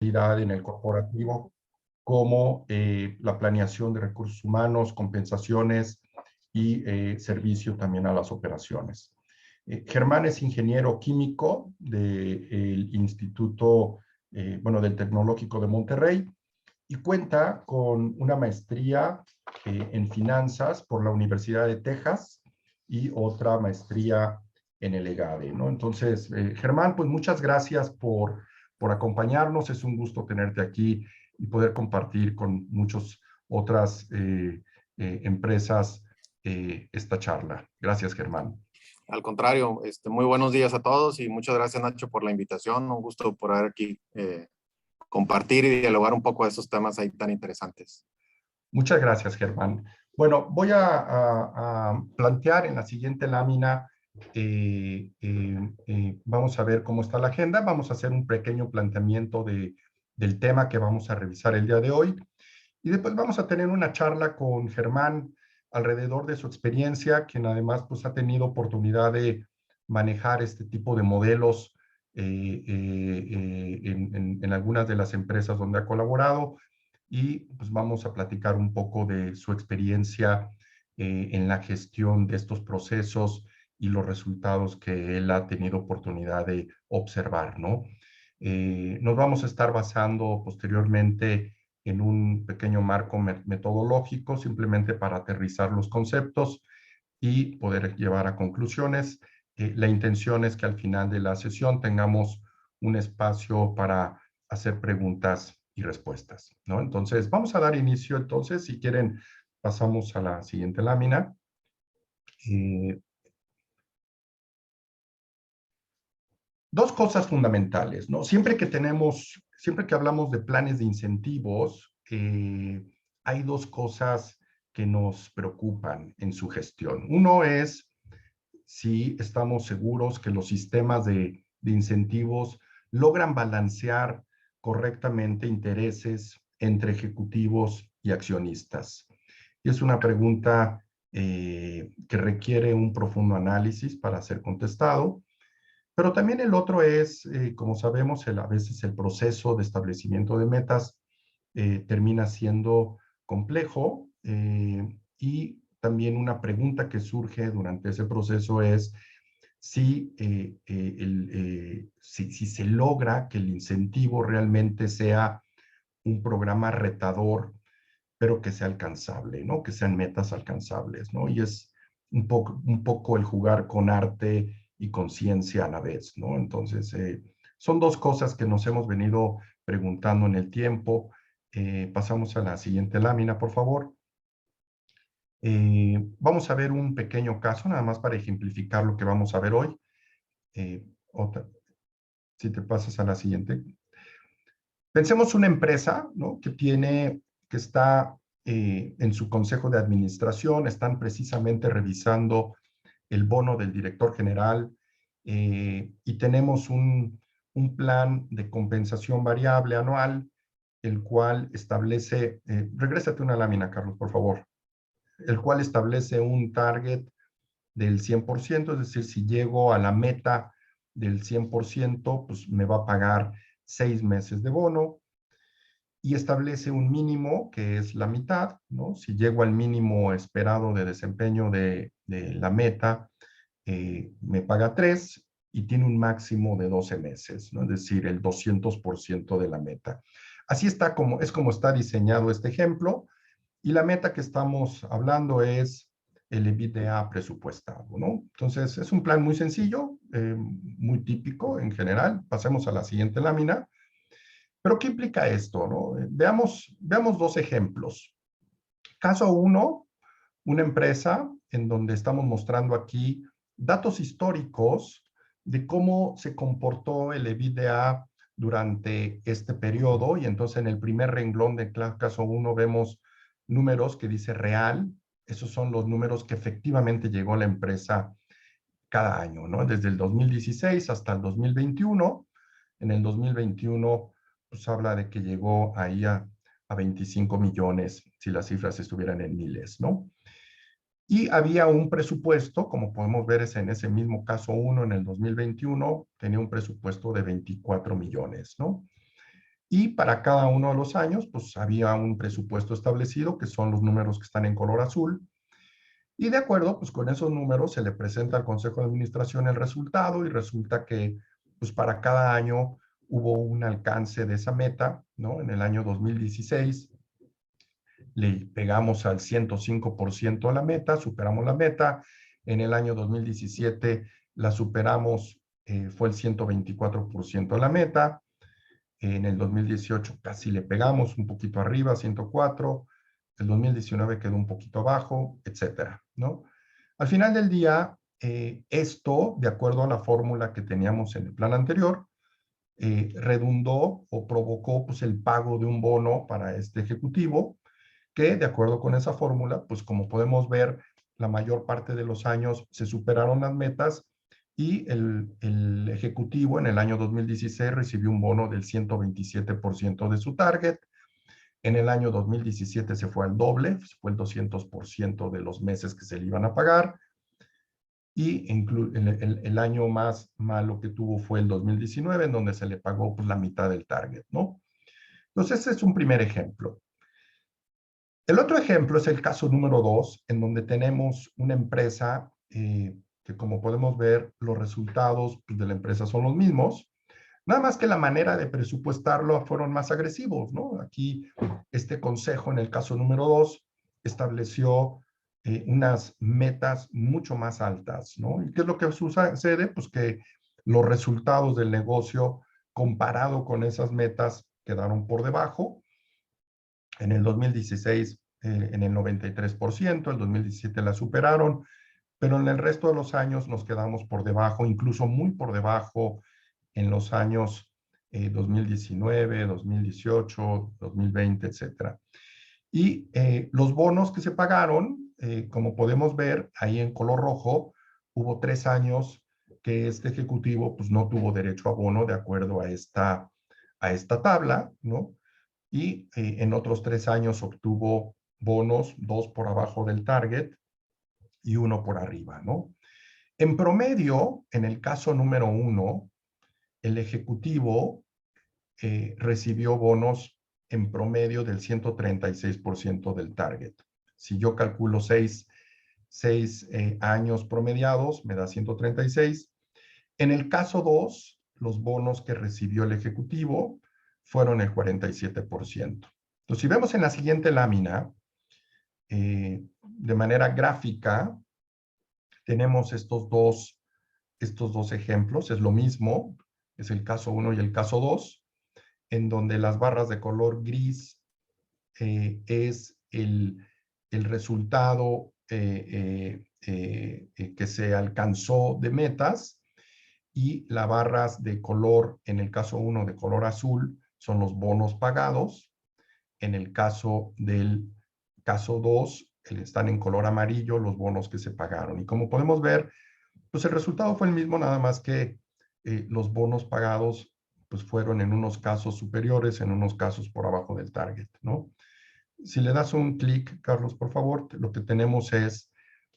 en el corporativo, como la planeación de recursos humanos, compensaciones y servicio también a las operaciones. Germán es ingeniero químico del Instituto, del Tecnológico de Monterrey, y cuenta con una maestría en finanzas por la Universidad de Texas y otra maestría en el EGADE, ¿no? Entonces, Germán, pues muchas gracias por acompañarnos. Es un gusto tenerte aquí y poder compartir con muchas otras empresas esta charla. Gracias, Germán. Al contrario, muy buenos días a todos y muchas gracias, Nacho, por la invitación. Un gusto poder aquí compartir y dialogar un poco de estos temas ahí tan interesantes. Muchas gracias, Germán. Bueno, voy a plantear en la siguiente lámina, vamos a ver cómo está la agenda, vamos a hacer un pequeño planteamiento del tema que vamos a revisar el día de hoy, y después vamos a tener una charla con Germán alrededor de su experiencia, quien además pues, ha tenido oportunidad de manejar este tipo de modelos en algunas de las empresas donde ha colaborado, y pues vamos a platicar un poco de su experiencia en la gestión de estos procesos y los resultados que él ha tenido oportunidad de observar, ¿no? Nos vamos a estar basando posteriormente en un pequeño marco metodológico, simplemente para aterrizar los conceptos y poder llevar a conclusiones. La intención es que al final de la sesión tengamos un espacio para hacer preguntas y respuestas, ¿no? Entonces, vamos a dar inicio. Entonces, si quieren, pasamos a la siguiente lámina. Dos cosas fundamentales, ¿no? Siempre que hablamos de planes de incentivos, hay dos cosas que nos preocupan en su gestión. Uno es si estamos seguros que los sistemas de incentivos logran balancear correctamente intereses entre ejecutivos y accionistas. Y es una pregunta que requiere un profundo análisis para ser contestado. Pero también el otro es, como sabemos, a veces el proceso de establecimiento de metas termina siendo complejo, y también una pregunta que surge durante ese proceso es si se logra que el incentivo realmente sea un programa retador, pero que sea alcanzable, ¿no? Que sean metas alcanzables, ¿no? Y es un poco el jugar con arte y conciencia a la vez, ¿no? Entonces, son dos cosas que nos hemos venido preguntando en el tiempo. Pasamos a la siguiente lámina, por favor. Vamos a ver un pequeño caso, nada más para ejemplificar lo que vamos a ver hoy. Si te pasas a la siguiente. Pensemos una empresa, ¿no? que está en su consejo de administración, están precisamente revisando el bono del director general, y tenemos un plan de compensación variable anual, el cual establece, regrésate una lámina, Carlos, por favor, el cual establece un target del 100%, es decir, si llego a la meta del 100%, pues me va a pagar 6 meses de bono, y establece un mínimo que es la mitad, ¿no? Si llego al mínimo esperado de desempeño de la meta, me paga 3 y tiene un máximo de 12 meses, ¿no? Es decir, el 200% de la meta. Así es como está diseñado este ejemplo, y la meta que estamos hablando es el EBITDA presupuestado, ¿no? Entonces, es un plan muy sencillo, muy típico en general. Pasemos a la siguiente lámina. Pero, ¿qué implica esto, no? Veamos dos ejemplos. Caso 1, una empresa en donde estamos mostrando aquí datos históricos de cómo se comportó el EBITDA durante este periodo, y entonces en el primer renglón del caso 1 vemos números que dice real. Esos son los números que efectivamente llegó la empresa cada año, ¿no? Desde el 2016 hasta el 2021. En el 2021, pues habla de que llegó ahí a 25 millones, si las cifras estuvieran en miles, ¿no? Y había un presupuesto, como podemos ver en ese mismo caso 1, en el 2021, tenía un presupuesto de 24 millones, ¿no? Y para cada uno de los años, pues había un presupuesto establecido, que son los números que están en color azul. Y de acuerdo, pues con esos números se le presenta al Consejo de Administración el resultado y resulta que, pues para cada año hubo un alcance de esa meta, ¿no? En el año 2016 le pegamos al 105% a la meta, superamos la meta. En el año 2017 la superamos, fue el 124% a la meta. En el 2018 casi le pegamos un poquito arriba, 104. El 2019 quedó un poquito abajo, etcétera, ¿no? Al final del día, esto, de acuerdo a la fórmula que teníamos en el plan anterior, redundó o provocó pues, el pago de un bono para este ejecutivo, que de acuerdo con esa fórmula, pues como podemos ver, la mayor parte de los años se superaron las metas y el ejecutivo en el año 2016 recibió un bono del 127% de su target. En el año 2017 se fue al doble, fue el 200% de los meses que se le iban a pagar. Y el año más malo que tuvo fue el 2019, en donde se le pagó pues, la mitad del target, ¿no? Entonces, ese es un primer ejemplo. El otro ejemplo es el caso número 2, en donde tenemos una empresa que, como podemos ver, los resultados pues, de la empresa son los mismos, nada más que la manera de presupuestarlo fueron más agresivos, ¿no? Aquí este consejo, en el caso número 2, estableció unas metas mucho más altas, ¿no? ¿Y qué es lo que sucede? Pues que los resultados del negocio comparado con esas metas quedaron por debajo. En el 2016 en el 93%, el 2017 la superaron, pero en el resto de los años nos quedamos por debajo, incluso muy por debajo en los años 2019, 2018, 2020, etcétera. Y los bonos que se pagaron, como podemos ver ahí en color rojo, hubo 3 años que este ejecutivo pues, no tuvo derecho a bono de acuerdo a esta tabla, ¿no? Y en otros 3 años obtuvo bonos, 2 por abajo del target y 1 por arriba, ¿no? En promedio, en el caso número 1, el ejecutivo recibió bonos en promedio del 136% del target. Si yo calculo 6 años promediados, me da 136. En el caso 2, los bonos que recibió el ejecutivo fueron el 47%. Entonces, si vemos en la siguiente lámina, de manera gráfica, tenemos estos dos ejemplos, es lo mismo, es el caso 1 y el caso 2, en donde las barras de color gris es el resultado que se alcanzó de metas, y las barras de color, en el caso 1 de color azul, son los bonos pagados. En el caso del caso 2, están en color amarillo los bonos que se pagaron. Y como podemos ver, pues el resultado fue el mismo, nada más que los bonos pagados pues fueron en unos casos superiores, en unos casos por abajo del target, ¿no? Si le das un clic, Carlos, por favor, lo que tenemos es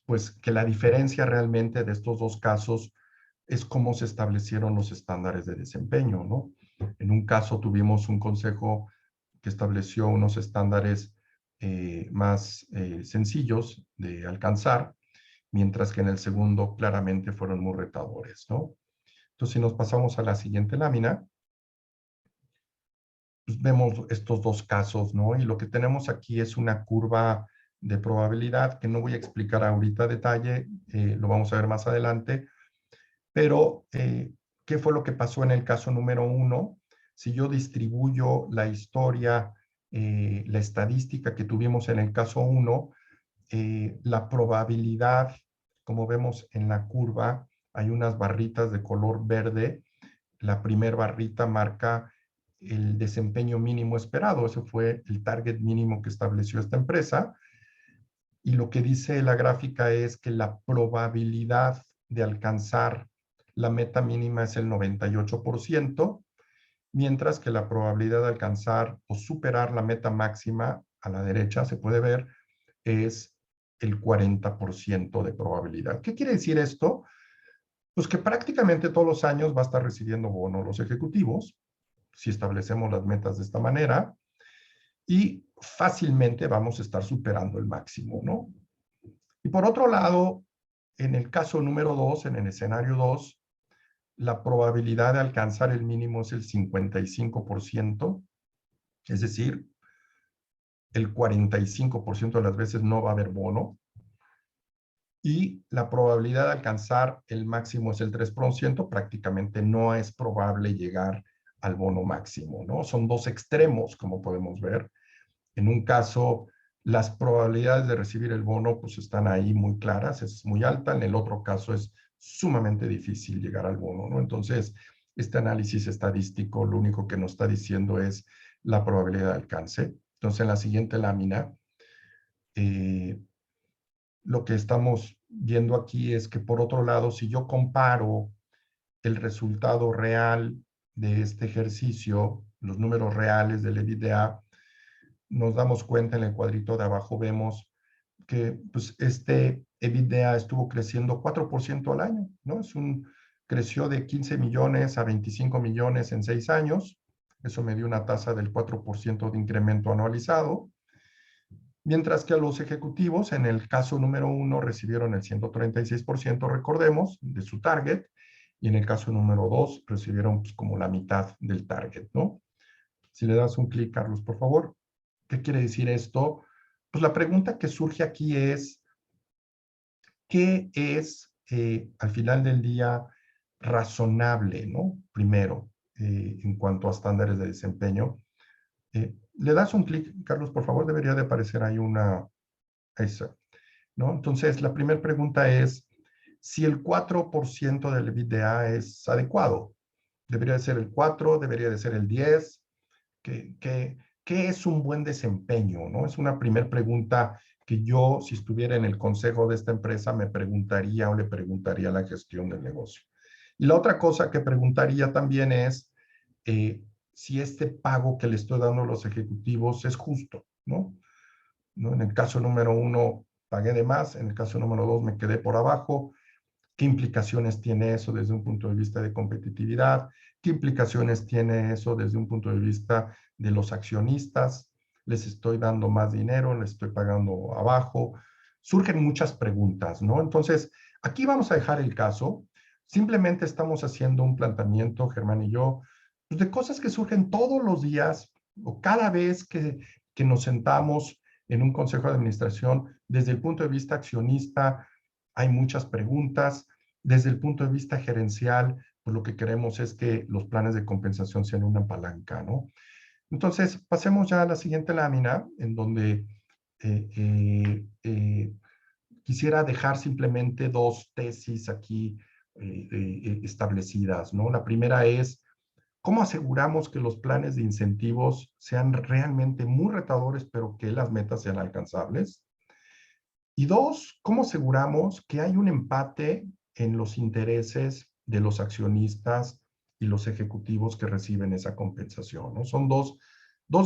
pues que la diferencia realmente de estos dos casos es cómo se establecieron los estándares de desempeño, ¿no? En un caso tuvimos un consejo que estableció unos estándares más sencillos de alcanzar, mientras que en el segundo claramente fueron muy retadores, ¿no? Entonces, si nos pasamos a la siguiente lámina, pues vemos estos dos casos, ¿no? Y lo que tenemos aquí es una curva de probabilidad que no voy a explicar ahorita a detalle, lo vamos a ver más adelante, pero ¿qué fue lo que pasó en el caso número 1? Si yo distribuyo la historia, la estadística que tuvimos en el caso 1, la probabilidad, como vemos en la curva, hay unas barritas de color verde. La primera barrita marca el desempeño mínimo esperado. Ese fue el target mínimo que estableció esta empresa. Y lo que dice la gráfica es que la probabilidad de alcanzar la meta mínima es el 98%, mientras que la probabilidad de alcanzar o superar la meta máxima, a la derecha se puede ver, es el 40% de probabilidad. ¿Qué quiere decir esto? Pues que prácticamente todos los años va a estar recibiendo bono los ejecutivos, si establecemos las metas de esta manera, y fácilmente vamos a estar superando el máximo, ¿no? Y por otro lado, en el caso número 2, en el escenario 2, la probabilidad de alcanzar el mínimo es el 55%, es decir, el 45% de las veces no va a haber bono, y la probabilidad de alcanzar el máximo es el 3%, prácticamente no es probable llegar al bono máximo, ¿no? Son dos extremos, como podemos ver. En un caso, las probabilidades de recibir el bono pues están ahí muy claras, es muy alta. En el otro caso es sumamente difícil llegar al bono, ¿no? Entonces, este análisis estadístico lo único que nos está diciendo es la probabilidad de alcance. Entonces, en la siguiente lámina, lo que estamos viendo aquí es que, por otro lado, si yo comparo el resultado real de este ejercicio, los números reales del EBITDA, nos damos cuenta en el cuadrito de abajo, vemos que pues, este EBITDA estuvo creciendo 4% al año, ¿no? Creció de 15 millones a 25 millones en 6 años. Eso me dio una tasa del 4% de incremento anualizado. Mientras que a los ejecutivos, en el caso número 1, recibieron el 136%, recordemos, de su target, y en el caso número 2, recibieron pues, como la mitad del target, ¿no? Si le das un clic, Carlos, por favor. ¿Qué quiere decir esto? Pues la pregunta que surge aquí es, ¿qué es al final del día razonable, ¿no? Primero, en cuanto a estándares de desempeño. Le das un clic, Carlos, por favor, debería de aparecer ahí esa, ¿no? Entonces, la primera pregunta es si el 4% del EBITDA es adecuado. ¿Debería de ser el 4? ¿Debería de ser el 10? ¿Qué es un buen desempeño, no? Es una primera pregunta que yo, si estuviera en el consejo de esta empresa, me preguntaría o le preguntaría a la gestión del negocio. Y la otra cosa que preguntaría también es si este pago que le estoy dando a los ejecutivos es justo, ¿no? En el caso número 1, pagué de más. En el caso número 2, me quedé por abajo. ¿Qué implicaciones tiene eso desde un punto de vista de competitividad? ¿Qué implicaciones tiene eso desde un punto de vista de los accionistas? ¿Les estoy dando más dinero? ¿Les estoy pagando abajo? Surgen muchas preguntas, ¿no? Entonces, aquí vamos a dejar el caso. Simplemente estamos haciendo un planteamiento, Germán y yo, pues, de cosas que surgen todos los días o cada vez que nos sentamos en un consejo de administración. Desde el punto de vista accionista, hay muchas preguntas. Desde el punto de vista gerencial, pues lo que queremos es que los planes de compensación sean una palanca, ¿no? Entonces, pasemos ya a la siguiente lámina, en donde eh, eh, eh, quisiera dejar simplemente dos tesis aquí establecidas, ¿no? La primera es, ¿cómo aseguramos que los planes de incentivos sean realmente muy retadores, pero que las metas sean alcanzables? Y dos, ¿cómo aseguramos que hay un empate en los intereses de los accionistas y los ejecutivos que reciben esa compensación, ¿no? Son dos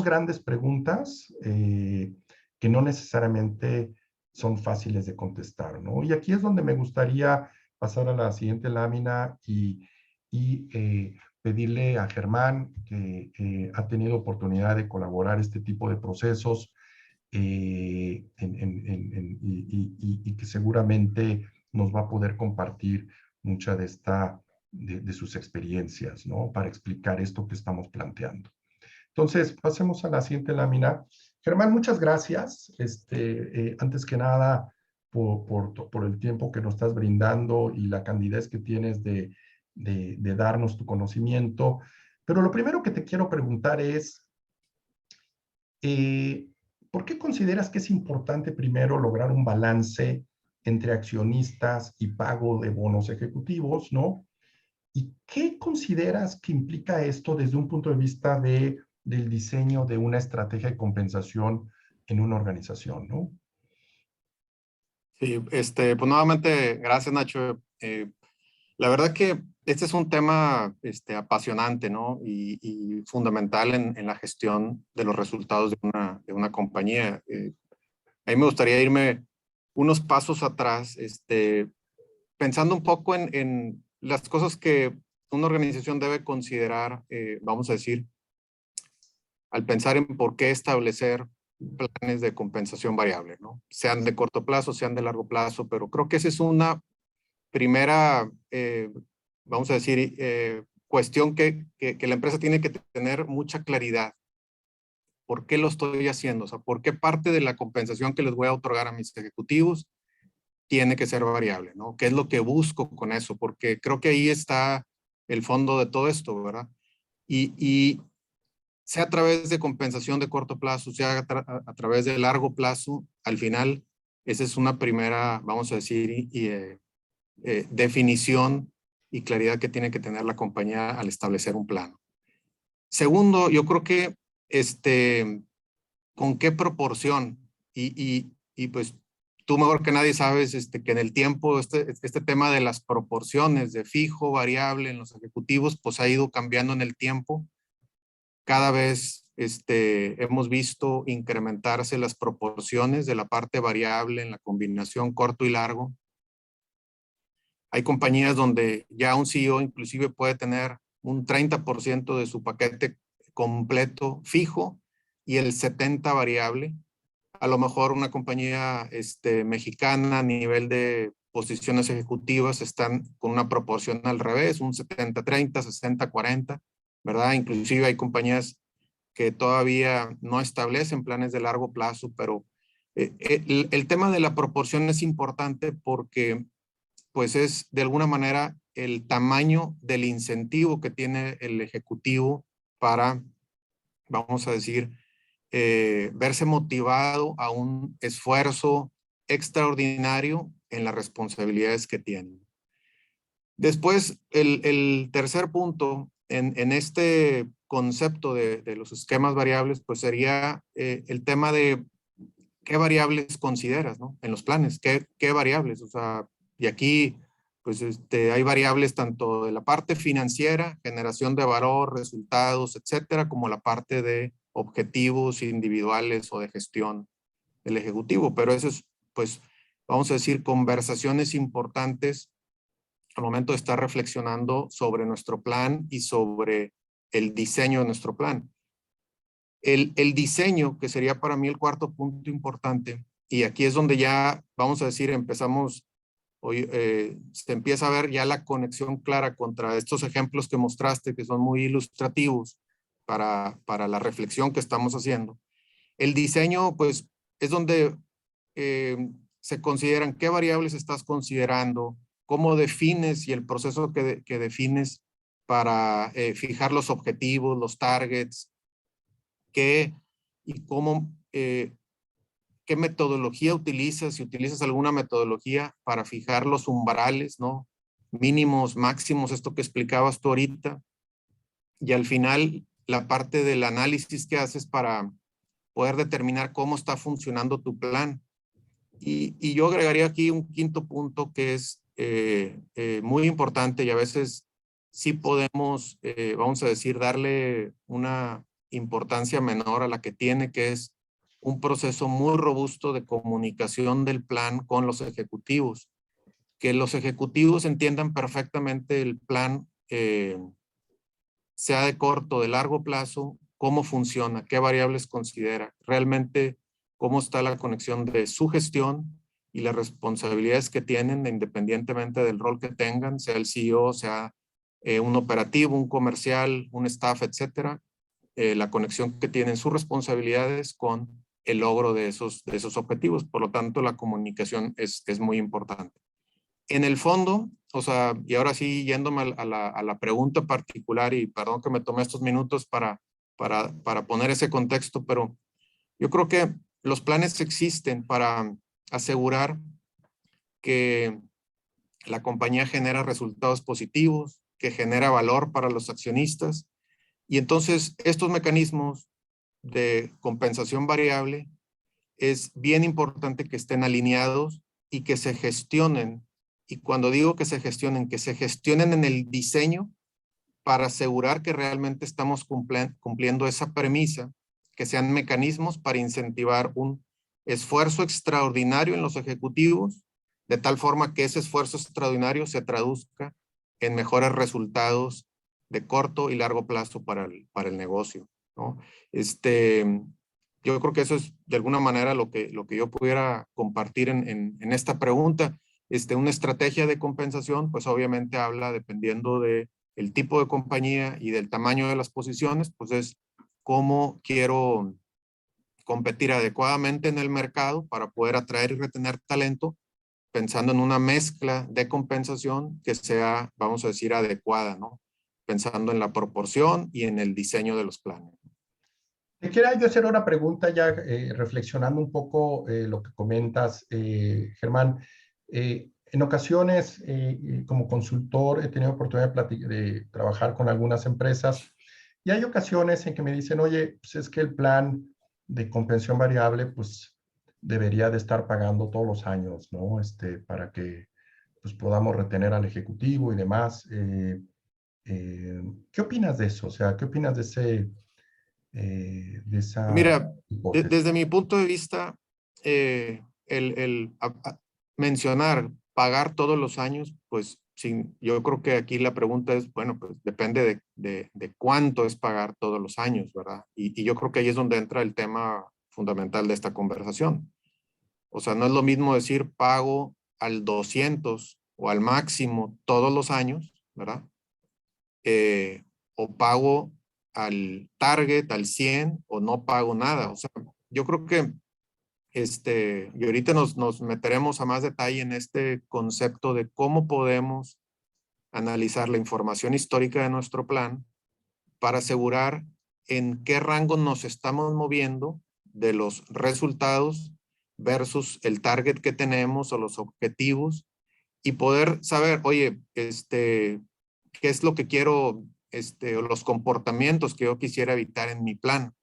grandes preguntas que no necesariamente son fáciles de contestar, ¿no? Y aquí es donde me gustaría pasar a la siguiente lámina y pedirle a Germán, que ha tenido oportunidad de colaborar este tipo de procesos, y que seguramente nos va a poder compartir mucha de sus experiencias, ¿no? Para explicar esto que estamos planteando. Entonces, pasemos a la siguiente lámina. Germán, muchas gracias. Antes que nada, por el tiempo que nos estás brindando y la candidez que tienes de darnos tu conocimiento. Pero lo primero que te quiero preguntar es, ¿por qué consideras que es importante primero lograr un balance entre accionistas y pago de bonos ejecutivos, ¿no? ¿Y qué consideras que implica esto desde un punto de vista del diseño de una estrategia de compensación en una organización, ¿no? Sí, pues nuevamente, gracias Nacho. La verdad que este es un tema apasionante, ¿no? Y fundamental en la gestión de los resultados de una compañía. A mí me gustaría irme unos pasos atrás, pensando un poco en las cosas que una organización debe considerar, vamos a decir, al pensar en por qué establecer planes de compensación variable, ¿no? Sean de corto plazo, sean de largo plazo, pero creo que esa es una primera, vamos a decir, cuestión que la empresa tiene que tener mucha claridad. ¿Por qué lo estoy haciendo? O sea, ¿por qué parte de la compensación que les voy a otorgar a mis ejecutivos tiene que ser variable, ¿no? ¿Qué es lo que busco con eso? Porque creo que ahí está el fondo de todo esto, ¿verdad? Y sea a través de compensación de corto plazo, sea a través de largo plazo, al final, esa es una primera, vamos a decir, definición y claridad que tiene que tener la compañía al establecer un plan. Segundo, yo creo que con qué proporción y pues tú mejor que nadie sabes que en el tiempo este tema de las proporciones de fijo, variable en los ejecutivos pues ha ido cambiando en el tiempo. Cada vez hemos visto incrementarse las proporciones de la parte variable en la combinación corto y largo. Hay compañías donde ya un CEO inclusive puede tener un 30% de su paquete completo fijo y el 70% variable. A lo mejor una compañía mexicana a nivel de posiciones ejecutivas están con una proporción al revés, un 70-30, 60-40, ¿verdad? Inclusive hay compañías que todavía no establecen planes de largo plazo, pero el tema de la proporción es importante porque pues es de alguna manera el tamaño del incentivo que tiene el ejecutivo para, vamos a decir, verse motivado a un esfuerzo extraordinario en las responsabilidades que tienen. Después, el tercer punto en este concepto de los esquemas variables, pues sería el tema de qué variables consideras, ¿no? En los planes, qué variables, o sea, y aquí, pues hay variables tanto de la parte financiera, generación de valor, resultados, etcétera, como la parte de objetivos individuales o de gestión del ejecutivo. Pero eso es, pues, vamos a decir, conversaciones importantes al momento de estar reflexionando sobre nuestro plan y sobre el diseño de nuestro plan. El diseño, que sería para mí el cuarto punto importante, y aquí es donde ya, vamos a decir, empezamos, hoy se empieza a ver ya la conexión clara contra estos ejemplos que mostraste, que son muy ilustrativos para la reflexión que estamos haciendo. El diseño, pues, es donde se consideran qué variables estás considerando, cómo defines y el proceso que defines para fijar los objetivos, los targets, qué y cómo, qué metodología utilizas, si utilizas alguna metodología para fijar los umbrales, ¿no? Mínimos, máximos, esto que explicabas tú ahorita. Y al final, la parte del análisis que haces para poder determinar cómo está funcionando tu plan. Y yo agregaría aquí un quinto punto que es muy importante y a veces sí podemos, vamos a decir, darle una importancia menor a la que tiene, que es un proceso muy robusto de comunicación del plan con los ejecutivos. Que los ejecutivos entiendan perfectamente el plan, sea de corto o de largo plazo, cómo funciona, qué variables considera, realmente cómo está la conexión de su gestión y las responsabilidades que tienen independientemente del rol que tengan, sea el CEO, sea un operativo, un comercial, un staff, etcétera, la conexión que tienen sus responsabilidades con el logro de esos objetivos. Por lo tanto, la comunicación es muy importante. En el fondo, o sea, y ahora sí, yéndome a la pregunta particular, y perdón que me tomé estos minutos para poner ese contexto, pero yo creo que los planes existen para asegurar que la compañía genera resultados positivos, que genera valor para los accionistas. Y entonces estos mecanismos de compensación variable es bien importante que estén alineados y que se gestionen. Y cuando digo que se gestionen en el diseño para asegurar que realmente estamos cumpliendo esa premisa, que sean mecanismos para incentivar un esfuerzo extraordinario en los ejecutivos, de tal forma que ese esfuerzo extraordinario se traduzca en mejores resultados de corto y largo plazo para el negocio. ¿no? Yo creo que eso es de alguna manera lo que yo pudiera compartir en esta pregunta. Una estrategia de compensación, pues obviamente habla, dependiendo de el tipo de compañía y del tamaño de las posiciones, pues es cómo quiero competir adecuadamente en el mercado para poder atraer y retener talento, pensando en una mezcla de compensación que sea, vamos a decir, adecuada, ¿no? Pensando en la proporción y en el diseño de los planes. Te quiero yo hacer una pregunta ya reflexionando un poco lo que comentas, Germán. En ocasiones, como consultor, he tenido oportunidad de trabajar con algunas empresas y hay ocasiones en que me dicen, oye, pues es que el plan de compensación variable, pues debería de estar pagando todos los años, ¿no? Para que pues, podamos retener al ejecutivo y demás. ¿Qué opinas de eso? O sea, ¿qué opinas de esa Mira, hipótesis? desde mi punto de vista, mencionar pagar todos los años, pues yo creo que aquí la pregunta es, bueno, pues depende de cuánto es pagar todos los años, ¿verdad? Y yo creo que ahí es donde entra el tema fundamental de esta conversación. O sea, no es lo mismo decir pago al 200 o al máximo todos los años, ¿verdad? O pago al target, al 100, o no pago nada. O sea, yo creo que y ahorita nos meteremos a más detalle en este concepto de cómo podemos analizar la información histórica de nuestro plan para asegurar en qué rango nos estamos moviendo de los resultados versus el target que tenemos o los objetivos, y poder saber, oye, qué es lo que quiero, o los comportamientos que yo quisiera evitar en mi plan.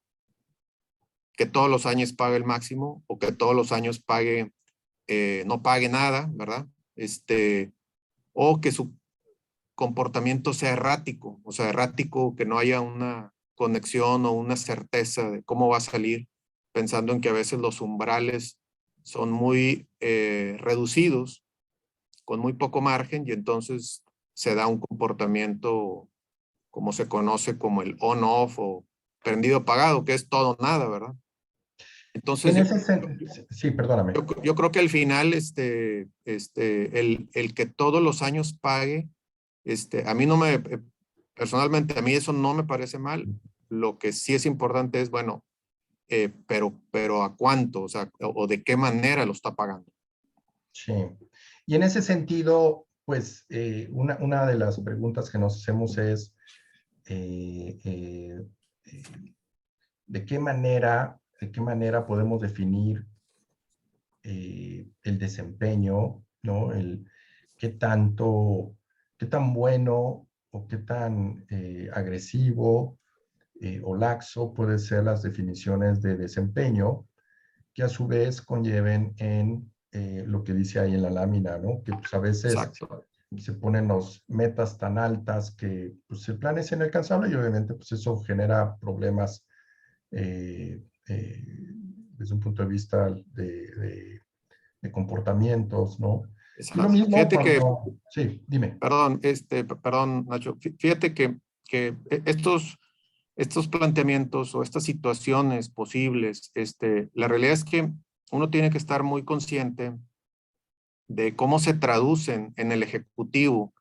Que todos los años pague el máximo, o que todos los años pague, no pague nada, ¿verdad? O que su comportamiento sea errático, o sea, errático, que no haya una conexión o una certeza de cómo va a salir, pensando en que a veces los umbrales son muy reducidos, con muy poco margen, y entonces se da un comportamiento como se conoce como el on-off o prendido apagado, que es todo o nada, ¿verdad? En Entonces, ese sí, perdóname. yo creo que al final, el que todos los años pague, a mí no me, personalmente, a mí eso no me parece mal. Lo que sí es importante es, bueno, pero ¿a cuánto? O sea, o de qué manera lo está pagando. Sí. Y en ese sentido, pues una de las preguntas que nos hacemos es, eh, eh, eh, de qué manera podemos definir el desempeño, ¿no? Qué tanto, qué tan bueno o qué tan agresivo o laxo pueden ser las definiciones de desempeño que a su vez conlleven en lo que dice ahí en la lámina, ¿no? Que pues, a veces Exacto. se ponen los metas tan altas que pues, el plan es inalcanzable y obviamente pues, eso genera problemas eh, eh, desde un punto de vista de comportamientos, ¿no? Y lo Exacto. mismo Fíjate que, cuando, sí, dime. perdón, perdón, Nacho, fíjate que estos planteamientos o estas situaciones posibles, la realidad es que uno tiene que estar muy consciente de cómo se traducen en el ejecutivo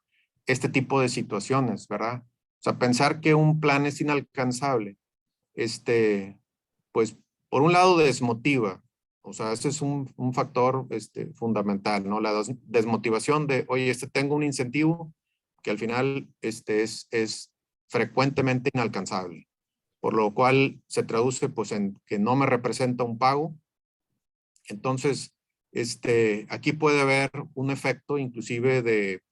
este tipo de situaciones, ¿verdad? O sea, pensar que un plan es inalcanzable, pues por un lado desmotiva. O sea, ese es un factor fundamental, ¿no? La desmotivación de, oye, tengo un incentivo que al final es frecuentemente inalcanzable, por lo cual se traduce pues en que no me representa un pago. Entonces, aquí puede haber un efecto inclusive de,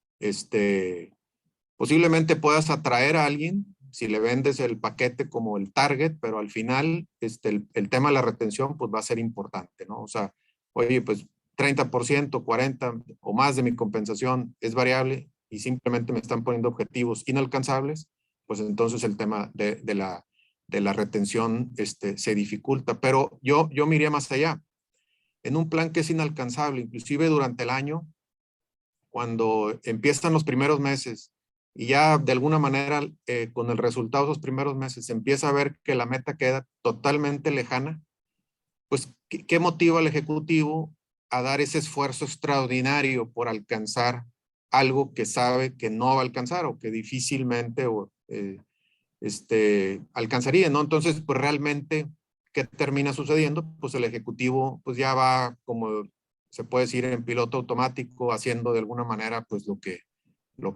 posiblemente puedas atraer a alguien si le vendes el paquete como el target, pero al final el tema de la retención pues va a ser importante, ¿no? O sea, oye, pues 30%, 40% o más de mi compensación es variable y simplemente me están poniendo objetivos inalcanzables, pues entonces el tema de la retención se dificulta. Pero yo me iría más allá. En un plan que es inalcanzable, inclusive durante el año, cuando empiezan los primeros meses y ya de alguna manera con el resultado de los primeros meses se empieza a ver que la meta queda totalmente lejana, pues ¿qué motiva al ejecutivo a dar ese esfuerzo extraordinario por alcanzar algo que sabe que no va a alcanzar o que difícilmente alcanzaría, ¿no? Entonces, pues realmente, ¿qué termina sucediendo? Pues el ejecutivo pues ya va, como se puede decir, en piloto automático, haciendo de alguna manera pues lo que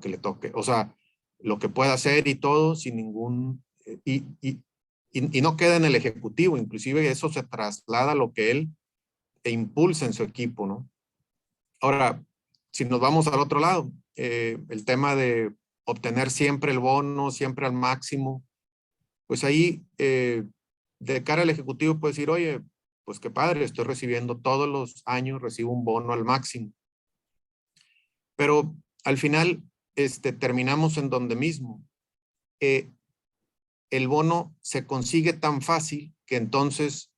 le toque. O sea, lo que pueda hacer y todo sin ningún... y no queda en el ejecutivo, inclusive eso se traslada a lo que él impulsa en su equipo, ¿no? Ahora, si nos vamos al otro lado, el tema de obtener siempre el bono, siempre al máximo, pues ahí de cara al ejecutivo puede decir, oye, pues qué padre, estoy recibiendo todos los años, recibo un bono al máximo. Pero al final terminamos en donde mismo. El bono se consigue tan fácil que entonces,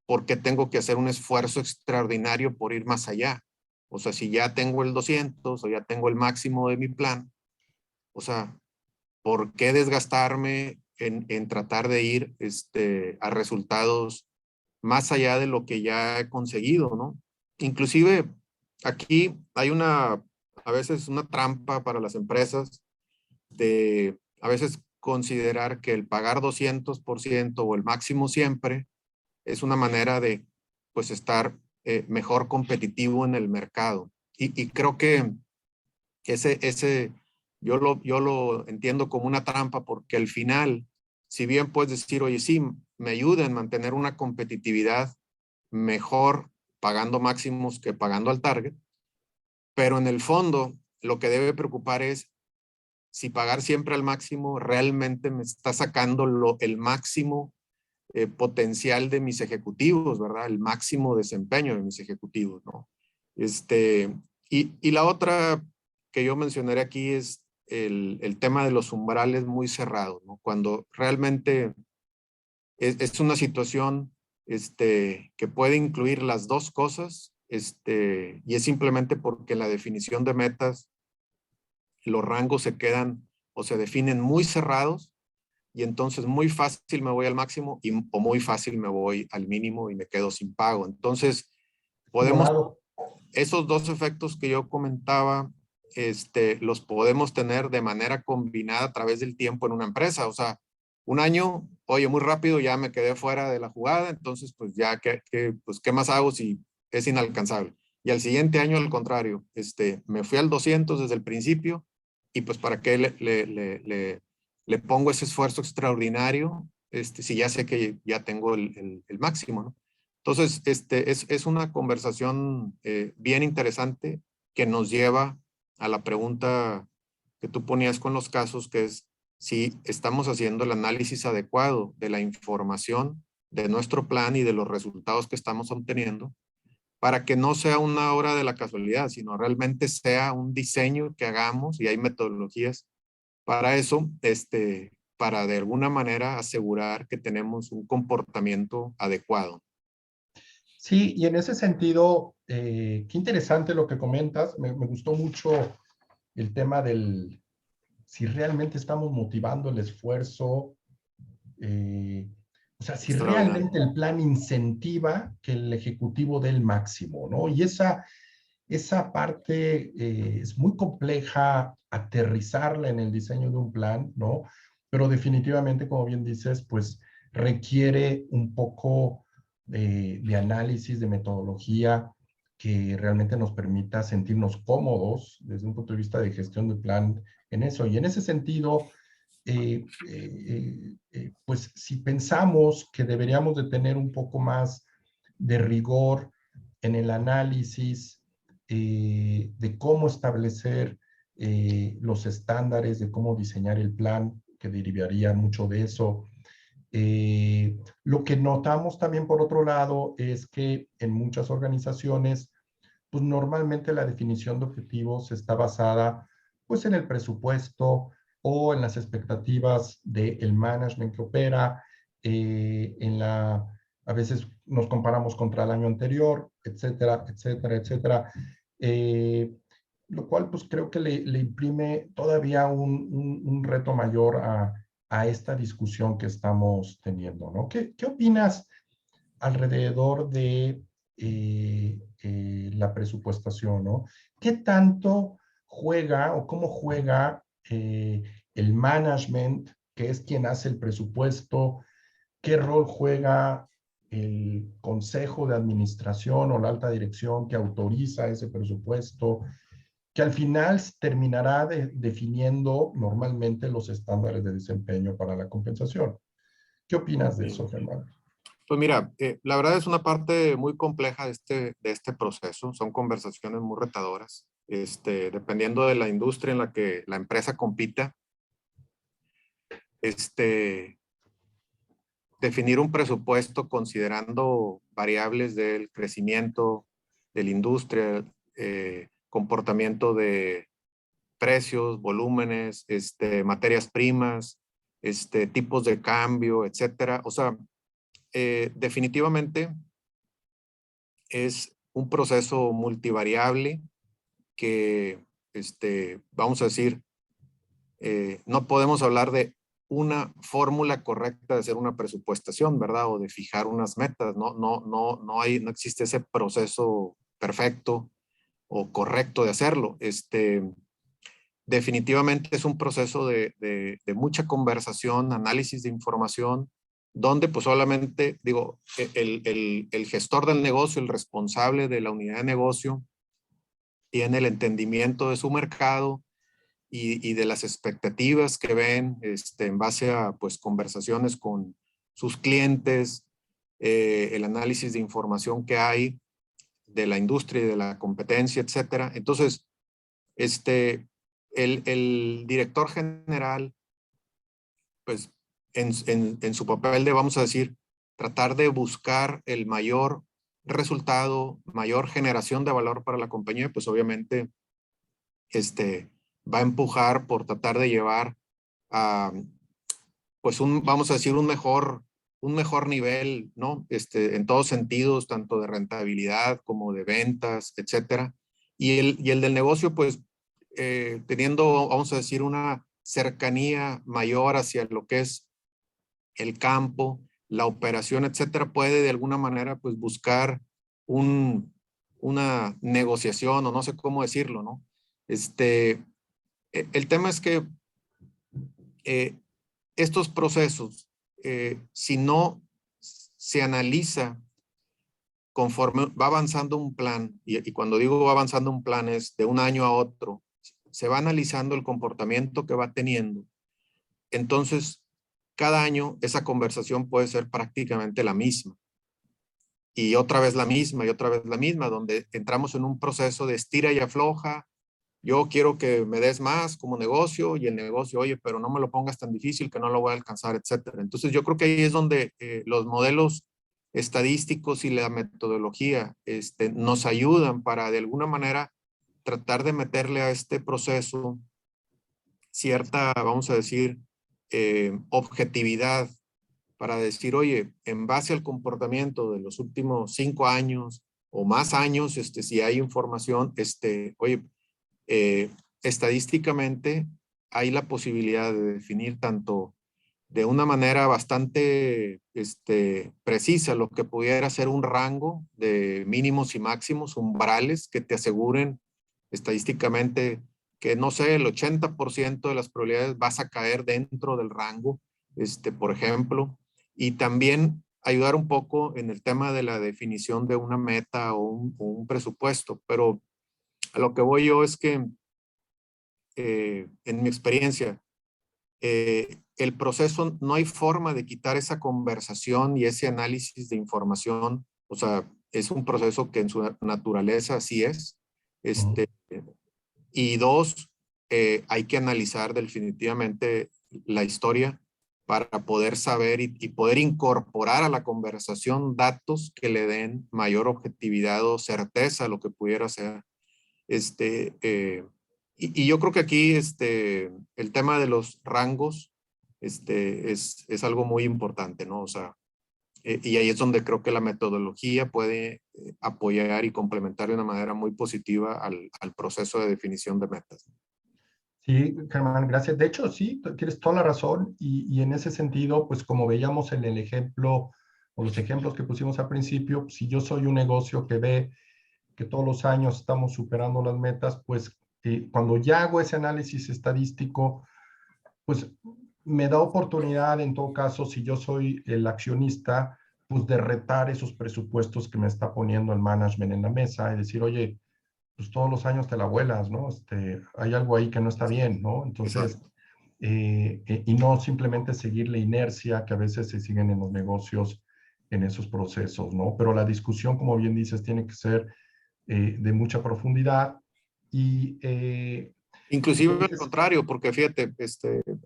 ¿por qué tengo que hacer un esfuerzo extraordinario por ir más allá? O sea, si ya tengo el 200 o ya tengo el máximo de mi plan, o sea, ¿por qué desgastarme en tratar de ir a resultados más allá de lo que ya he conseguido, ¿no? Inclusive aquí hay a veces una trampa para las empresas de a veces considerar que el pagar 200% o el máximo siempre es una manera de pues estar mejor competitivo en el mercado. Y creo que ese yo lo entiendo como una trampa porque al final, si bien puedes decir, oye, sí, me ayuda en mantener una competitividad mejor pagando máximos que pagando al target, pero en el fondo lo que debe preocupar es si pagar siempre al máximo realmente me está sacando el máximo potencial de mis ejecutivos, ¿verdad? El máximo desempeño de mis ejecutivos, ¿no? Y la otra que yo mencionaré aquí es el tema de los umbrales muy cerrados, ¿no? Cuando realmente es una situación que puede incluir las dos cosas, y es simplemente porque en la definición de metas los rangos se quedan o se definen muy cerrados y entonces muy fácil me voy al máximo o muy fácil me voy al mínimo y me quedo sin pago. Entonces, podemos, Morado. esos dos efectos que yo comentaba, los podemos tener de manera combinada a través del tiempo en una empresa. O sea, un año, oye, muy rápido ya me quedé fuera de la jugada, entonces pues ya, pues, ¿qué más hago si es inalcanzable? Y al siguiente año, al contrario, me fui al 200 desde el principio y pues para qué le pongo ese esfuerzo extraordinario si ya sé que ya tengo el máximo, ¿no? Entonces, es una conversación bien interesante que nos lleva a la pregunta que tú ponías con los casos, que es si estamos haciendo el análisis adecuado de la información de nuestro plan y de los resultados que estamos obteniendo para que no sea una obra de la casualidad, sino realmente sea un diseño que hagamos y hay metodologías para eso, para de alguna manera asegurar que tenemos un comportamiento adecuado. Sí, y en ese sentido, qué interesante lo que comentas. Me gustó mucho el tema del si realmente estamos motivando el esfuerzo, eh, o sea, si Extraordinario. realmente el plan incentiva que el ejecutivo dé el máximo, ¿no? Y esa parte es muy compleja aterrizarla en el diseño de un plan, ¿no? Pero definitivamente, como bien dices, pues requiere un poco de análisis, de metodología que realmente nos permita sentirnos cómodos desde un punto de vista de gestión de plan en eso. Y en ese sentido, pues si pensamos que deberíamos de tener un poco más de rigor en el análisis de cómo establecer los estándares, de cómo diseñar el plan, que derivaría mucho de eso. Lo que notamos también por otro lado es que en muchas organizaciones, pues normalmente la definición de objetivos está basada pues en el presupuesto o en las expectativas del management que opera, a veces nos comparamos contra el año anterior, etcétera, etcétera, etcétera. Eh, lo cual pues creo que le imprime todavía un reto mayor a esta discusión que estamos teniendo, ¿no? ¿Qué opinas alrededor de la presupuestación, ¿no? ¿Qué tanto juega o cómo juega el management, que es quien hace el presupuesto? ¿Qué rol juega el consejo de administración o la alta dirección que autoriza ese presupuesto, que al final terminará definiendo normalmente los estándares de desempeño para la compensación? ¿Qué opinas de Sí. eso, Germán? Pues mira, la verdad es una parte muy compleja de este proceso. Son conversaciones muy retadoras. Dependiendo de la industria en la que la empresa compita, definir un presupuesto considerando variables del crecimiento de la industria, comportamiento de precios, volúmenes, materias primas, tipos de cambio, etcétera. O sea, definitivamente es un proceso multivariable que, vamos a decir, no podemos hablar de una fórmula correcta de hacer una presupuestación, ¿verdad? O de fijar unas metas. No existe ese proceso perfecto o correcto de hacerlo. Definitivamente es un proceso de mucha conversación, análisis de información, donde pues solamente, digo, el gestor del negocio, el responsable de la unidad de negocio, tiene el entendimiento de su mercado y de las expectativas que ven en base a pues conversaciones con sus clientes, el análisis de información que hay de la industria y de la competencia, etcétera. Entonces, el director general, pues en su papel de, vamos a decir, tratar de buscar el mayor resultado, mayor generación de valor para la compañía, pues obviamente va a empujar por tratar de llevar a, pues vamos a decir, un mejor nivel, ¿no? En todos sentidos, tanto de rentabilidad como de ventas, etcétera. Y el del negocio, pues, teniendo, vamos a decir, una cercanía mayor hacia lo que es el campo, la operación, etcétera, puede de alguna manera, pues, buscar una negociación, o no sé cómo decirlo, ¿no? El tema es que estos procesos, si no se analiza conforme va avanzando un plan, y cuando digo va avanzando un plan es de un año a otro, se va analizando el comportamiento que va teniendo. Entonces, cada año esa conversación puede ser prácticamente la misma. Y otra vez la misma, y otra vez la misma, donde entramos en un proceso de estira y afloja. Yo quiero que me des más como negocio, y el negocio, oye, pero no me lo pongas tan difícil que no lo voy a alcanzar, etcétera. Entonces yo creo que ahí es donde los modelos estadísticos y la metodología nos ayudan para de alguna manera tratar de meterle a este proceso cierta, vamos a decir, objetividad para decir, oye, en base al comportamiento de los últimos 5 años o más años, si hay información, oye, estadísticamente hay la posibilidad de definir tanto de una manera bastante precisa lo que pudiera ser un rango de mínimos y máximos, umbrales que te aseguren estadísticamente que, no sé, el 80% de las probabilidades vas a caer dentro del rango, por ejemplo, y también ayudar un poco en el tema de la definición de una meta o un presupuesto. Pero a lo que voy yo es que en mi experiencia, el proceso, no hay forma de quitar esa conversación y ese análisis de información. O sea, es un proceso que en su naturaleza así es. Y dos, hay que analizar definitivamente la historia para poder saber y poder incorporar a la conversación datos que le den mayor objetividad o certeza a lo que pudiera ser. Y yo creo que aquí el tema de los rangos es algo muy importante, ¿no? O sea, Y ahí es donde creo que la metodología puede apoyar y complementar de una manera muy positiva al proceso de definición de metas. Sí, Germán, gracias. De hecho, sí, tienes toda la razón y en ese sentido, pues como veíamos en el ejemplo o los ejemplos que pusimos al principio, si yo soy un negocio que ve que todos los años estamos superando las metas, pues cuando ya hago ese análisis estadístico, pues me da oportunidad, en todo caso, si yo soy el accionista, pues de retar esos presupuestos que me está poniendo el management en la mesa y decir, oye, pues todos los años te la vuelas, ¿no? Hay algo ahí que no está bien, ¿no? Entonces, Exacto. y no simplemente seguir la inercia que a veces se siguen en los negocios en esos procesos, ¿no? Pero la discusión, como bien dices, tiene que ser de mucha profundidad y Inclusive al entonces, contrario, porque fíjate,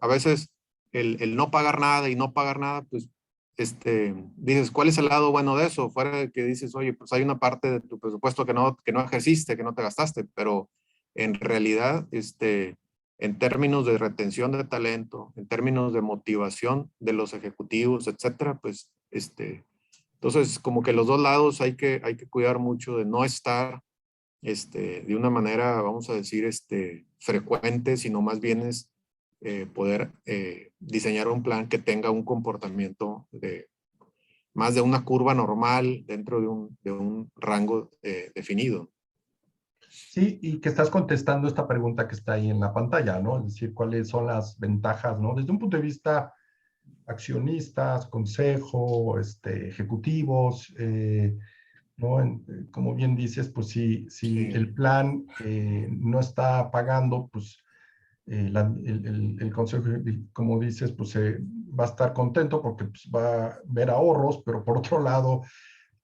a veces el no pagar nada y no pagar nada, pues dices, ¿cuál es el lado bueno de eso? Fuera de que dices, oye, pues hay una parte de tu presupuesto que no ejerciste, que no te gastaste, pero en realidad, en términos de retención de talento, en términos de motivación de los ejecutivos, etcétera, pues, entonces como que los dos lados hay que cuidar mucho de no estar de una manera, vamos a decir, frecuente, sino más bien es poder diseñar un plan que tenga un comportamiento más de una curva normal dentro de un rango definido. sí, y que estás contestando esta pregunta que está ahí en la pantalla, ¿no? Es decir, cuáles son las ventajas, ¿no? Desde un punto de vista accionistas, consejo, ejecutivos, ¿no? Como bien dices, pues si Sí, el plan no está pagando, pues el consejo, como dices, pues va a estar contento porque pues, va a ver ahorros, pero por otro lado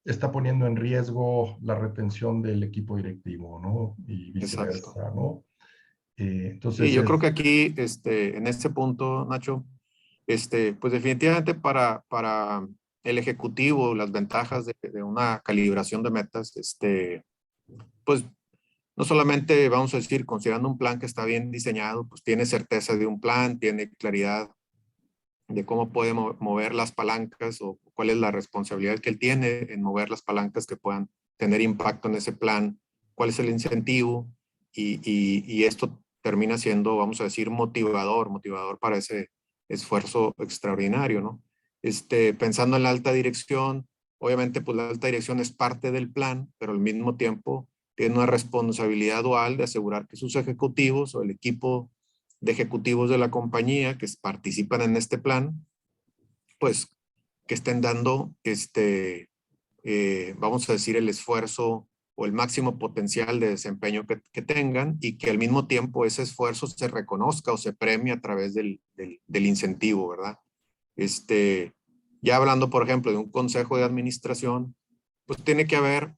está poniendo en riesgo la retención del equipo directivo, ¿no? Y exacto. viceversa, ¿no? Sí, Entonces yo creo es, que aquí, en este punto, Nacho, pues definitivamente para el ejecutivo, las ventajas de una calibración de metas, pues no solamente, vamos a decir, considerando un plan que está bien diseñado, pues tiene certeza de un plan, tiene claridad de cómo puede mover las palancas o cuál es la responsabilidad que él tiene en mover las palancas que puedan tener impacto en ese plan, cuál es el incentivo y esto termina siendo, vamos a decir, motivador para ese esfuerzo extraordinario, ¿no? Pensando en la alta dirección, obviamente pues la alta dirección es parte del plan, pero al mismo tiempo tiene una responsabilidad dual de asegurar que sus ejecutivos o el equipo de ejecutivos de la compañía que participan en este plan, pues que estén dando, vamos a decir, el esfuerzo o el máximo potencial de desempeño que tengan y que al mismo tiempo ese esfuerzo se reconozca o se premie a través del incentivo, ¿verdad? Ya hablando, por ejemplo, de un consejo de administración, pues tiene que haber,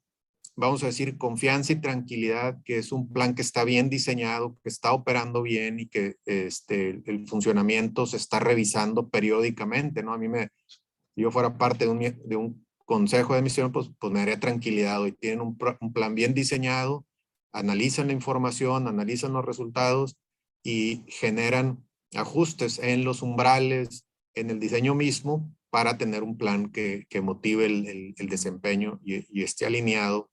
vamos a decir, confianza y tranquilidad, que es un plan que está bien diseñado, que está operando bien y que el funcionamiento se está revisando periódicamente, ¿no? Si yo fuera parte de un consejo de admisión, pues me daría tranquilidad. Hoy tienen un plan bien diseñado, analizan la información, analizan los resultados y generan ajustes en los umbrales, en el diseño mismo, para tener un plan que motive el desempeño y esté alineado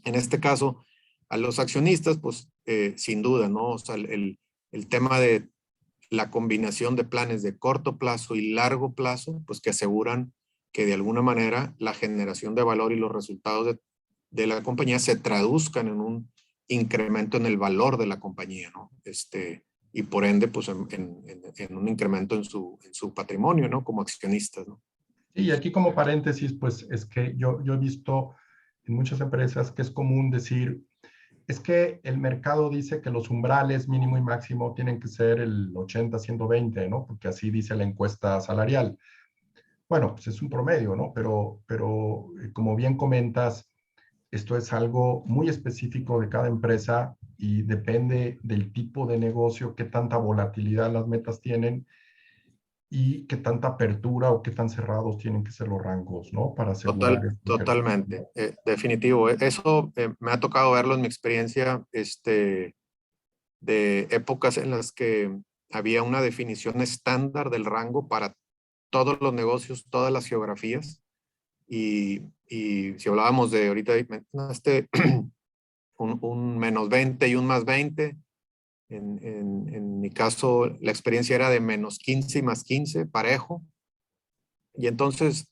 en este caso, a los accionistas, pues sin duda, ¿no? O sea, el tema de la combinación de planes de corto plazo y largo plazo, pues que aseguran que de alguna manera la generación de valor y los resultados de la compañía se traduzcan en un incremento en el valor de la compañía, ¿no? Y por ende, pues en un incremento en su patrimonio, ¿no? Como accionistas, ¿no? sí, y aquí como paréntesis, pues es que yo he visto en muchas empresas que es común decir, es que el mercado dice que los umbrales mínimo y máximo tienen que ser el 80-120, ¿no? Porque así dice la encuesta salarial. Bueno, pues es un promedio, ¿no? Pero como bien comentas, esto es algo muy específico de cada empresa y depende del tipo de negocio, qué tanta volatilidad las metas tienen y qué tanta apertura o qué tan cerrados tienen que ser los rangos, ¿no? Para asegurar este ejercicio, Totalmente, ¿no? definitivo. Eso me ha tocado verlo en mi experiencia, de épocas en las que había una definición estándar del rango para todos los negocios, todas las geografías, y si hablábamos de ahorita, mencionaste un -20 y un +20. En mi caso, la experiencia era de -15 y +15, parejo. Y entonces,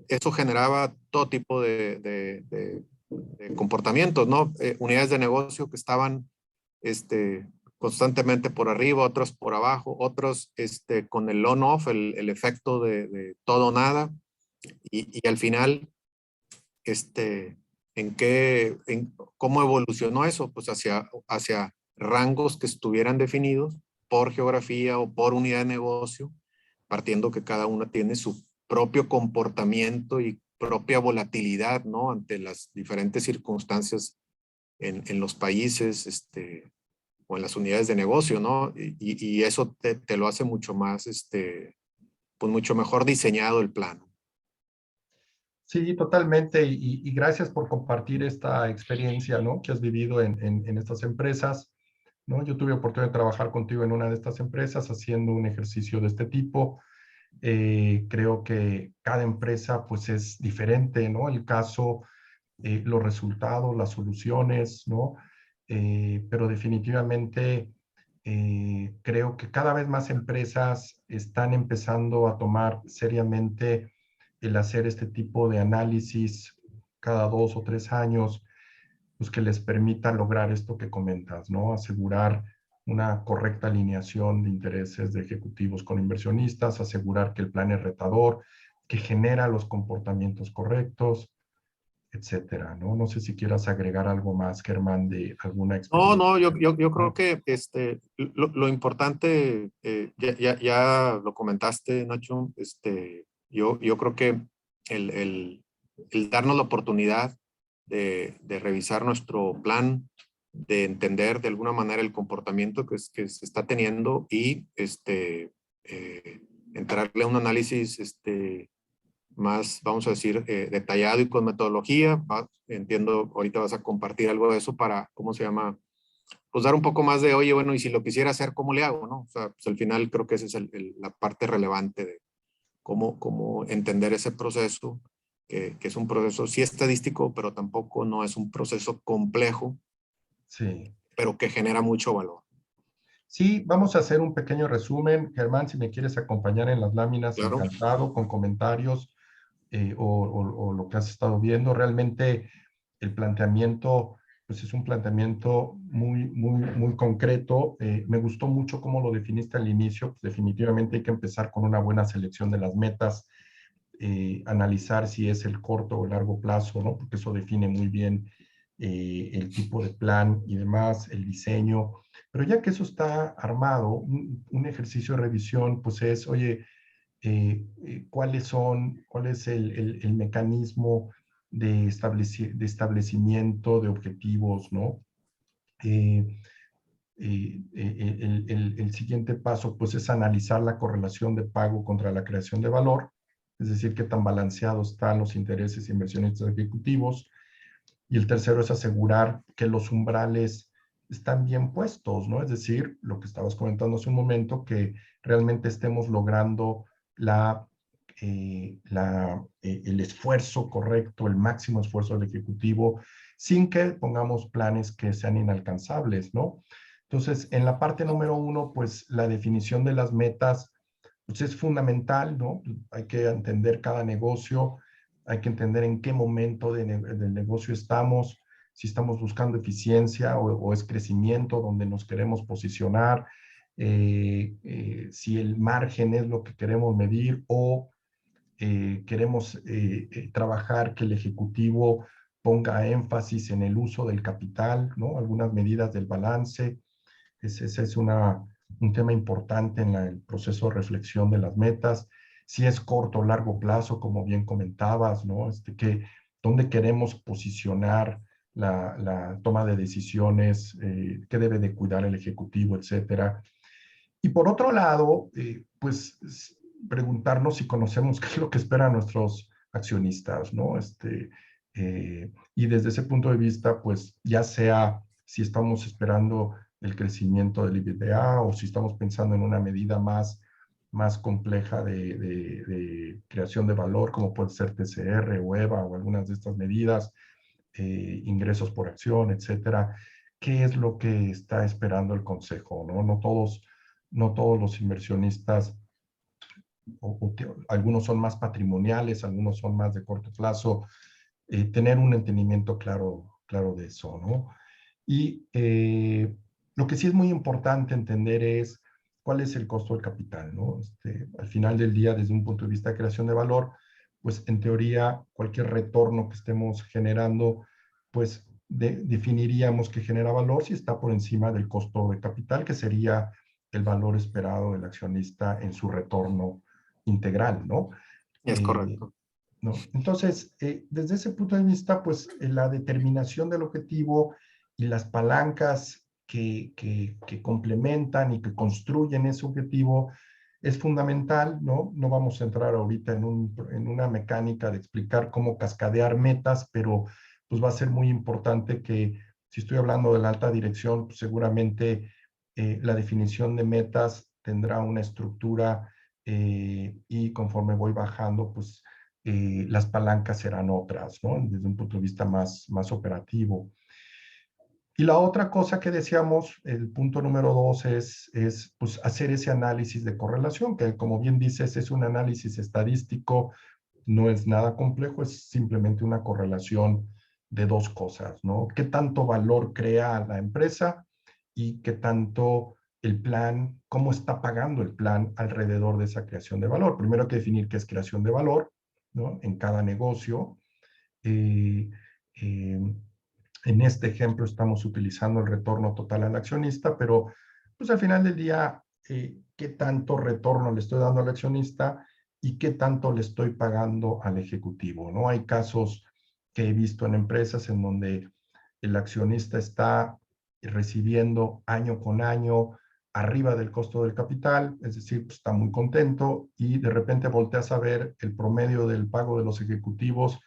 eso generaba todo tipo de comportamientos, ¿no? Unidades de negocio que estaban constantemente por arriba, otros por abajo, otros con el on-off, el efecto de todo o nada. Y al final, ¿cómo evolucionó eso? Pues hacia rangos que estuvieran definidos por geografía o por unidad de negocio, partiendo que cada una tiene su propio comportamiento y propia volatilidad, ¿no? Ante las diferentes circunstancias en los países, o en las unidades de negocio, ¿no? Y eso te lo hace mucho más, pues mucho mejor diseñado el plano. Sí, totalmente. Y gracias por compartir esta experiencia, ¿no? Que has vivido en estas empresas, ¿no? Yo tuve oportunidad de trabajar contigo en una de estas empresas haciendo un ejercicio de este tipo. Creo que cada empresa, pues, es diferente, ¿no? El caso, los resultados, las soluciones, ¿no? Pero definitivamente creo que cada vez más empresas están empezando a tomar seriamente el hacer este tipo de análisis cada 2 o 3 años, pues que les permita lograr esto que comentas, ¿no? Asegurar una correcta alineación de intereses de ejecutivos con inversionistas, asegurar que el plan es retador, que genera los comportamientos correctos, etcétera, ¿no? No sé si quieras agregar algo más, Germán, de alguna experiencia. No, yo creo que lo importante, ya lo comentaste, Nacho, yo creo que el darnos la oportunidad de revisar nuestro plan, de entender de alguna manera el comportamiento que se está teniendo y entrarle a un análisis más, vamos a decir, detallado y con metodología. Entiendo, ahorita vas a compartir algo de eso para, ¿cómo se llama? Pues dar un poco más de, oye, bueno, y si lo quisiera hacer, ¿cómo le hago? ¿No? O sea, pues al final creo que esa es la parte relevante de cómo entender ese proceso, que es un proceso sí estadístico, pero tampoco no es un proceso complejo, Sí. pero que genera mucho valor. Sí, vamos a hacer un pequeño resumen. Germán, si me quieres acompañar en las láminas, Claro. encantado, con comentarios o lo que has estado viendo. Realmente el planteamiento, pues es un planteamiento muy concreto. Me gustó mucho cómo lo definiste al inicio. Pues definitivamente hay que empezar con una buena selección de las metas, analizar si es el corto o largo plazo, ¿no? Porque eso define muy bien el tipo de plan y demás, el diseño. Pero ya que eso está armado, un ejercicio de revisión, pues es, oye, cuál es el mecanismo de establecimiento de objetivos, ¿no? El siguiente paso, pues, es analizar la correlación de pago contra la creación de valor, es decir, qué tan balanceados están los intereses inversionistas ejecutivos. Y el tercero es asegurar que los umbrales están bien puestos, ¿no? Es decir, lo que estabas comentando hace un momento, que realmente estemos logrando el esfuerzo correcto, el máximo esfuerzo del ejecutivo, sin que pongamos planes que sean inalcanzables, ¿no? Entonces, en la parte número 1, pues la definición de las metas, pues es fundamental, ¿no? Hay que entender cada negocio, hay que entender en qué momento del negocio estamos, si estamos buscando eficiencia o es crecimiento donde nos queremos posicionar, si el margen es lo que queremos medir o queremos trabajar que el ejecutivo ponga énfasis en el uso del capital, ¿no? Algunas medidas del balance. Ese es un tema importante en el proceso de reflexión de las metas. Si es corto o largo plazo, como bien comentabas, ¿no? ¿Dónde queremos posicionar la toma de decisiones? ¿Qué debe de cuidar el ejecutivo, etcétera? Y por otro lado, pues preguntarnos si conocemos qué es lo que esperan nuestros accionistas, ¿no? Y desde ese punto de vista, pues ya sea si estamos esperando el crecimiento del EBITDA o si estamos pensando en una medida más más compleja de creación de valor, como puede ser TCR o EVA o algunas de estas medidas, ingresos por acción, etcétera. ¿Qué es lo que está esperando el consejo? No todos los inversionistas, algunos son más patrimoniales, algunos son más de corto plazo, tener un entendimiento claro de eso, ¿no? Y lo que sí es muy importante entender es cuál es el costo del capital, ¿no? Al final del día, desde un punto de vista de creación de valor, pues en teoría, cualquier retorno que estemos generando, pues definiríamos que genera valor si está por encima del costo de capital, que sería el valor esperado del accionista en su retorno integral, ¿no? Es Eh, correcto. ¿No? Entonces, desde ese punto de vista, pues la determinación del objetivo y las palancas que complementan y que construyen ese objetivo es fundamental, ¿no? No vamos a entrar ahorita en una mecánica de explicar cómo cascadear metas, pero pues va a ser muy importante que si estoy hablando de la alta dirección, pues seguramente la definición de metas tendrá una estructura y conforme voy bajando, pues las palancas serán otras, ¿no? Desde un punto de vista más operativo. Y la otra cosa que decíamos, el punto número 2 es pues, hacer ese análisis de correlación, que como bien dices, es un análisis estadístico, no es nada complejo, es simplemente una correlación de dos cosas, ¿no? ¿Qué tanto valor crea la empresa y qué tanto el plan, cómo está pagando el plan alrededor de esa creación de valor? Primero hay que definir qué es creación de valor, ¿no? En cada negocio. Eh, eh, en este ejemplo estamos utilizando el retorno total al accionista, pero pues al final del día, ¿qué tanto retorno le estoy dando al accionista y qué tanto le estoy pagando al ejecutivo? ¿No? Hay casos que he visto en empresas en donde el accionista está recibiendo año con año arriba del costo del capital, es decir, pues está muy contento y de repente volteas a ver el promedio del pago de los ejecutivos,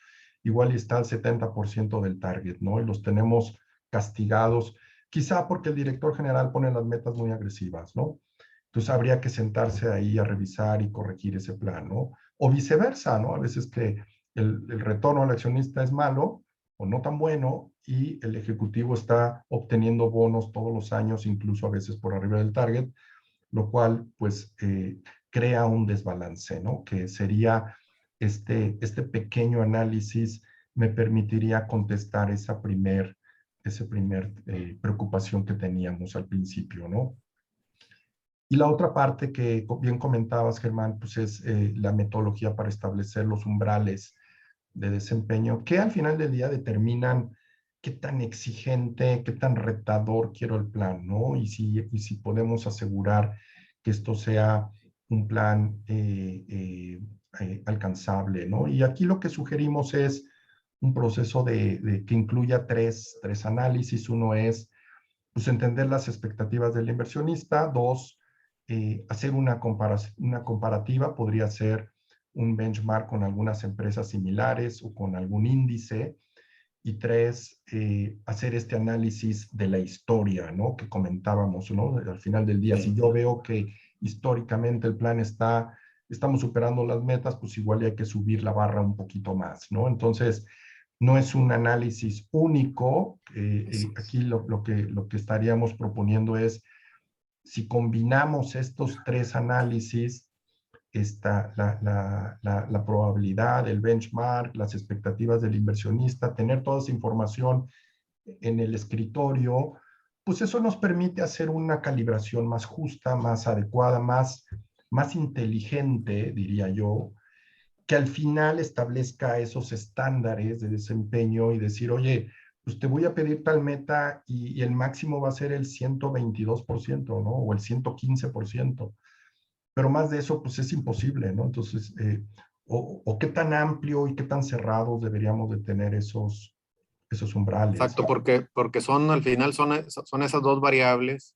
igual está al 70% del target, ¿no? Y los tenemos castigados, quizá porque el director general pone las metas muy agresivas, ¿no? Entonces habría que sentarse ahí a revisar y corregir ese plan, ¿no? O viceversa, ¿no? A veces que el retorno al accionista es malo o no tan bueno y el ejecutivo está obteniendo bonos todos los años, incluso a veces por arriba del target, lo cual pues crea un desbalance, ¿no? Que sería este pequeño análisis me permitiría contestar esa primer preocupación que teníamos al principio, ¿no? Y la otra parte que bien comentabas, Germán, pues es la metodología para establecer los umbrales de desempeño, que al final del día determinan qué tan exigente, qué tan retador quiero el plan, ¿no? Y si podemos asegurar que esto sea un plan alcanzable, ¿no? Y aquí lo que sugerimos es un proceso que incluya tres análisis. Uno es pues, entender las expectativas del inversionista. Dos, hacer una comparativa, podría ser un benchmark con algunas empresas similares o con algún índice. Y tres, hacer este análisis de la historia, ¿no? Que comentábamos, ¿no? Al final del día, Sí. si yo veo que históricamente el plan estamos superando las metas, pues igual hay que subir la barra un poquito más, ¿no? Entonces, no es un análisis único. Aquí lo que estaríamos proponiendo es, si combinamos estos tres análisis, la probabilidad, el benchmark, las expectativas del inversionista, tener toda esa información en el escritorio, pues eso nos permite hacer una calibración más justa, más adecuada, más inteligente, diría yo, que al final establezca esos estándares de desempeño y decir, oye, pues te voy a pedir tal meta y el máximo va a ser el 122%, ¿no? O el 115%. Pero más de eso, pues es imposible, ¿no? Entonces, o qué tan amplio y qué tan cerrados deberíamos de tener esos umbrales, Exacto, ¿no? porque son al final son esas dos variables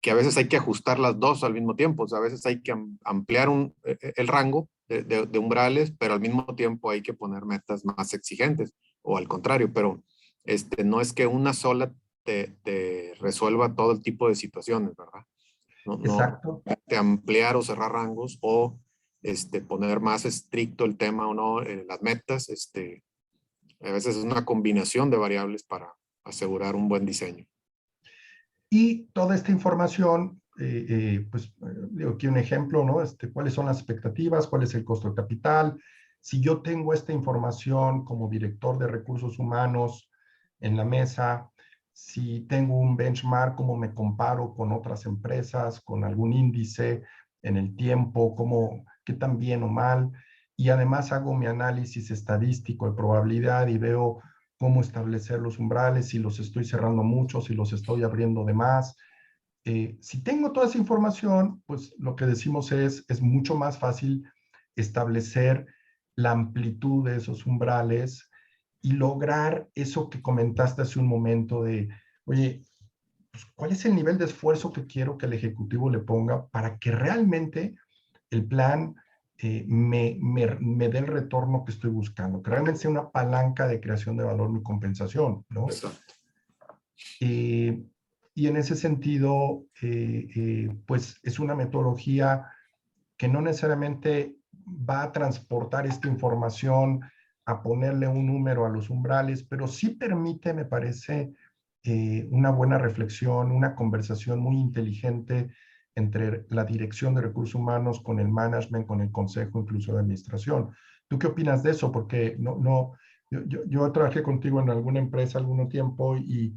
que a veces hay que ajustar las dos al mismo tiempo. O sea, a veces hay que ampliar el rango de umbrales, pero al mismo tiempo hay que poner metas más exigentes o al contrario, pero no es que una sola te resuelva todo el tipo de situaciones, ¿verdad? No Exacto. de ampliar o cerrar rangos o poner más estricto el tema o no, las metas. A veces es una combinación de variables para asegurar un buen diseño. Y toda esta información, digo aquí un ejemplo, ¿no? ¿Cuáles son las expectativas? ¿Cuál es el costo de capital? Si yo tengo esta información como director de recursos humanos en la mesa, si tengo un benchmark, cómo me comparo con otras empresas, con algún índice en el tiempo, qué tan bien o mal, y además hago mi análisis estadístico de probabilidad y veo cómo establecer los umbrales, si los estoy cerrando mucho, si los estoy abriendo de más. Si tengo toda esa información, pues lo que decimos es mucho más fácil establecer la amplitud de esos umbrales y lograr eso que comentaste hace un momento de, oye, pues, ¿cuál es el nivel de esfuerzo que quiero que el ejecutivo le ponga para que realmente el plan me dé el retorno que estoy buscando, que realmente sea una palanca de creación de valor mi compensación, ¿no? Exacto. Y en ese sentido, pues es una metodología que no necesariamente va a transportar esta información a ponerle un número a los umbrales, pero sí permite, me parece, una buena reflexión, una conversación muy inteligente entre la dirección de recursos humanos con el management, con el consejo incluso de administración. ¿Tú qué opinas de eso? Porque yo trabajé contigo en alguna empresa algún tiempo y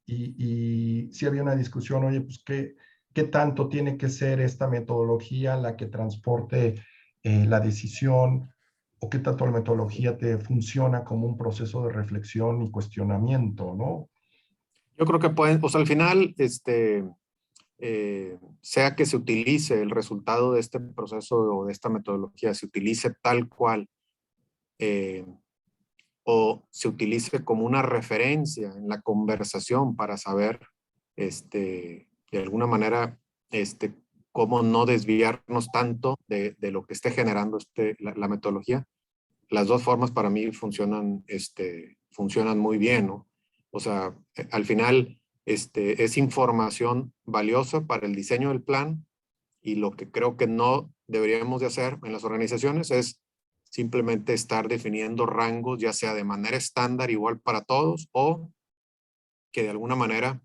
sí había una discusión, oye, pues qué tanto tiene que ser esta metodología la que transporte la decisión o qué tanto la metodología te funciona como un proceso de reflexión y cuestionamiento, ¿no? Yo creo que pueden, o sea, al final, sea que se utilice el resultado de este proceso o de esta metodología, se utilice tal cual, eh, o se utilice como una referencia en la conversación para saber, de alguna manera, cómo no desviarnos tanto de lo que esté generando la metodología. Las dos formas para mí funcionan muy bien, ¿no? O sea, al final, es información valiosa para el diseño del plan, y lo que creo que no deberíamos de hacer en las organizaciones es simplemente estar definiendo rangos, ya sea de manera estándar, igual para todos, o que de alguna manera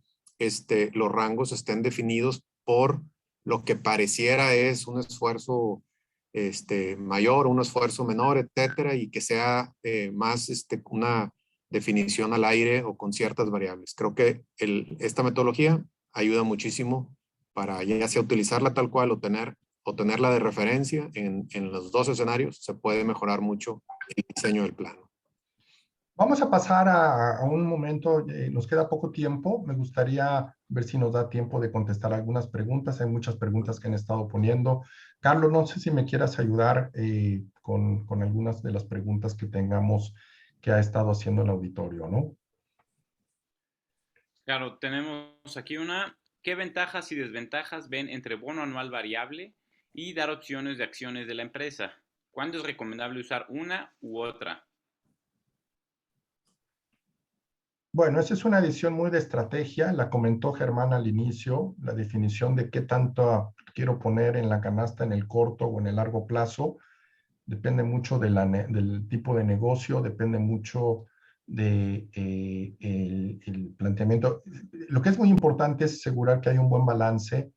los rangos estén definidos por lo que pareciera es un esfuerzo mayor, un esfuerzo menor, etcétera, y que sea más una definición al aire o con ciertas variables. Creo que esta metodología ayuda muchísimo para ya sea utilizarla tal cual o tenerla de referencia en los dos escenarios. Se puede mejorar mucho el diseño del plano. Vamos a pasar a un momento, nos queda poco tiempo, me gustaría ver si nos da tiempo de contestar algunas preguntas, hay muchas preguntas que han estado poniendo. Carlos, no sé si me quieras ayudar con algunas de las preguntas que tengamos que ha estado haciendo el auditorio, ¿no? Claro, tenemos aquí una. ¿Qué ventajas y desventajas ven entre bono anual variable y dar opciones de acciones de la empresa? ¿Cuándo es recomendable usar una u otra? Bueno, esa es una decisión muy de estrategia, la comentó Germán al inicio, la definición de qué tanto quiero poner en la canasta en el corto o en el largo plazo. Depende mucho del tipo de negocio, depende mucho de, el planteamiento. Lo que es muy importante es asegurar que hay un buen balance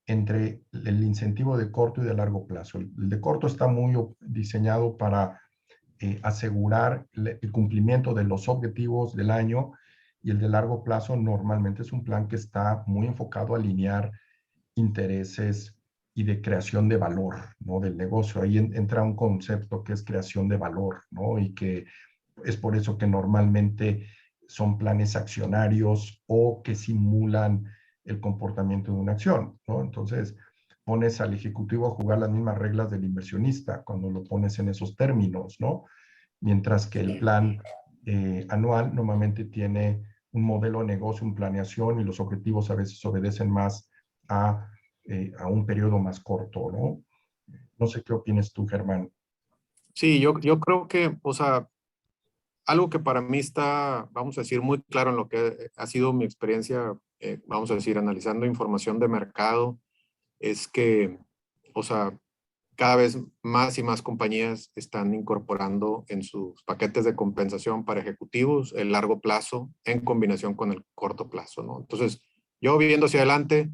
entre el incentivo de corto y de largo plazo. El de corto está muy diseñado para asegurar el cumplimiento de los objetivos del año, y el de largo plazo normalmente es un plan que está muy enfocado a alinear intereses y de creación de valor, ¿no? Del negocio. Ahí entra un concepto que es creación de valor, ¿no? Y que es por eso que normalmente son planes accionarios o que simulan el comportamiento de una acción, ¿no? Entonces, pones al ejecutivo a jugar las mismas reglas del inversionista cuando lo pones en esos términos, ¿no? Mientras que el plan anual normalmente tiene un modelo de negocio, una planeación, y los objetivos a veces obedecen más a un periodo más corto, ¿no? No sé qué opinas tú, Germán. Sí, yo creo que, o sea, algo que para mí está, vamos a decir, muy claro en lo que ha sido mi experiencia, vamos a decir, analizando información de mercado es que, o sea, cada vez más y más compañías están incorporando en sus paquetes de compensación para ejecutivos el largo plazo en combinación con el corto plazo, ¿no? Entonces, yo viendo hacia adelante,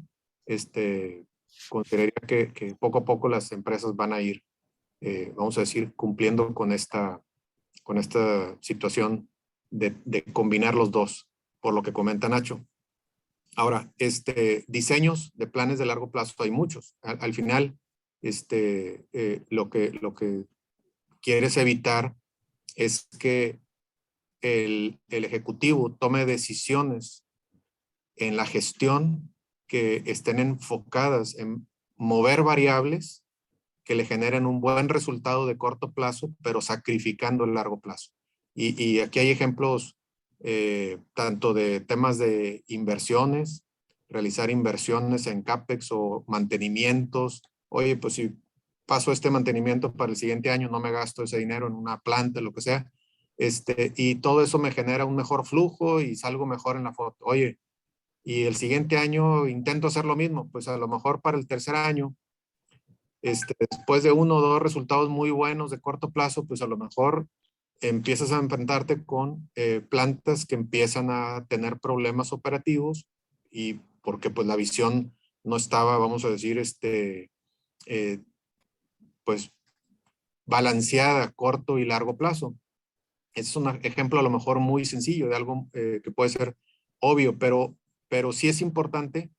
consideraría que poco a poco las empresas van a ir, vamos a decir, cumpliendo con esta situación de combinar los dos, por lo que comenta Nacho. Ahora, diseños de planes de largo plazo hay muchos. Al final, lo que quieres evitar es que el ejecutivo tome decisiones en la gestión que estén enfocadas en mover variables que le generen un buen resultado de corto plazo, pero sacrificando el largo plazo. Y aquí hay ejemplos tanto de temas de inversiones, realizar inversiones en CAPEX o mantenimientos. Oye, pues si paso este mantenimiento para el siguiente año, no me gasto ese dinero en una planta, lo que sea. Y todo eso me genera un mejor flujo y salgo mejor en la foto. Oye, y el siguiente año intento hacer lo mismo, pues a lo mejor para el tercer año, después de 1 o 2 resultados muy buenos de corto plazo, pues a lo mejor empiezas a enfrentarte con plantas que empiezan a tener problemas operativos y porque pues la visión no estaba, vamos a decir, pues balanceada a corto y largo plazo. Ese es un ejemplo a lo mejor muy sencillo de algo que puede ser obvio, pero sí es importante.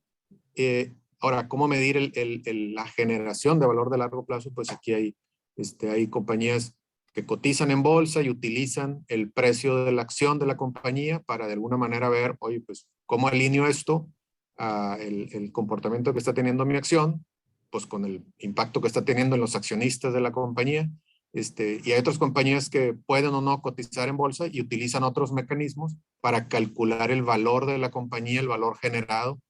Ahora, ¿cómo medir la generación de valor de largo plazo? Pues aquí hay compañías que cotizan en bolsa y utilizan el precio de la acción de la compañía para de alguna manera ver, oye, pues, ¿cómo alineo esto a el comportamiento que está teniendo mi acción? Pues con el impacto que está teniendo en los accionistas de la compañía. Y hay otras compañías que pueden o no cotizar en bolsa y utilizan otros mecanismos para calcular el valor de la compañía, el valor generado,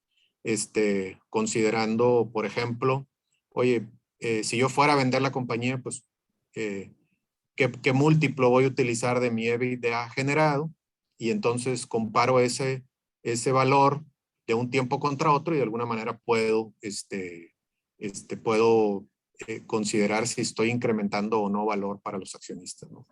considerando, por ejemplo, oye, si yo fuera a vender la compañía, pues, ¿qué múltiplo voy a utilizar de mi EBITDA generado? Y entonces comparo ese valor de un tiempo contra otro y de alguna manera puedo, puedo considerar si estoy incrementando o no valor para los accionistas, ¿no?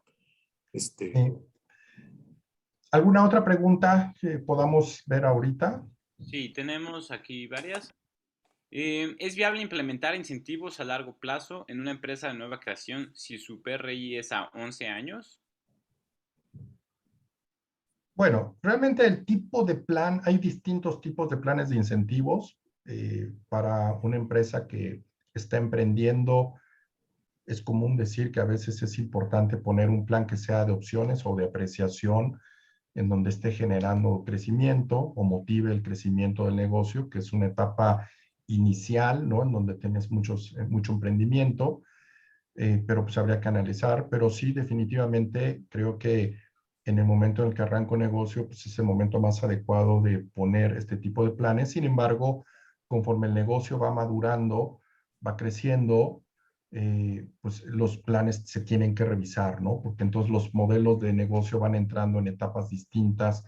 ¿Alguna otra pregunta que podamos ver ahorita? Sí, tenemos aquí varias. ¿Es viable implementar incentivos a largo plazo en una empresa de nueva creación si su PRI es a 11 años? Bueno, realmente el tipo de plan, hay distintos tipos de planes de incentivos para una empresa que está emprendiendo. Es común decir que a veces es importante poner un plan que sea de opciones o de apreciación en donde esté generando crecimiento o motive el crecimiento del negocio, que es una etapa inicial, ¿no? En donde tienes mucho emprendimiento, pero pues habría que analizar. Pero sí, definitivamente creo que en el momento en el que arranco negocio, pues es el momento más adecuado de poner este tipo de planes. Sin embargo, conforme el negocio va madurando, va creciendo, pues los planes se tienen que revisar, ¿no? Porque entonces los modelos de negocio van entrando en etapas distintas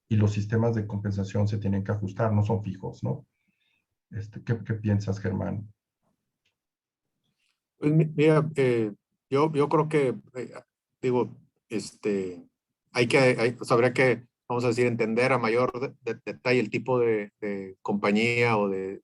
y los sistemas de compensación se tienen que ajustar, no son fijos, ¿no? ¿Qué piensas, Germán? Pues mira, yo creo que, digo, pues habría que, vamos a decir, entender a mayor detalle el tipo de compañía o de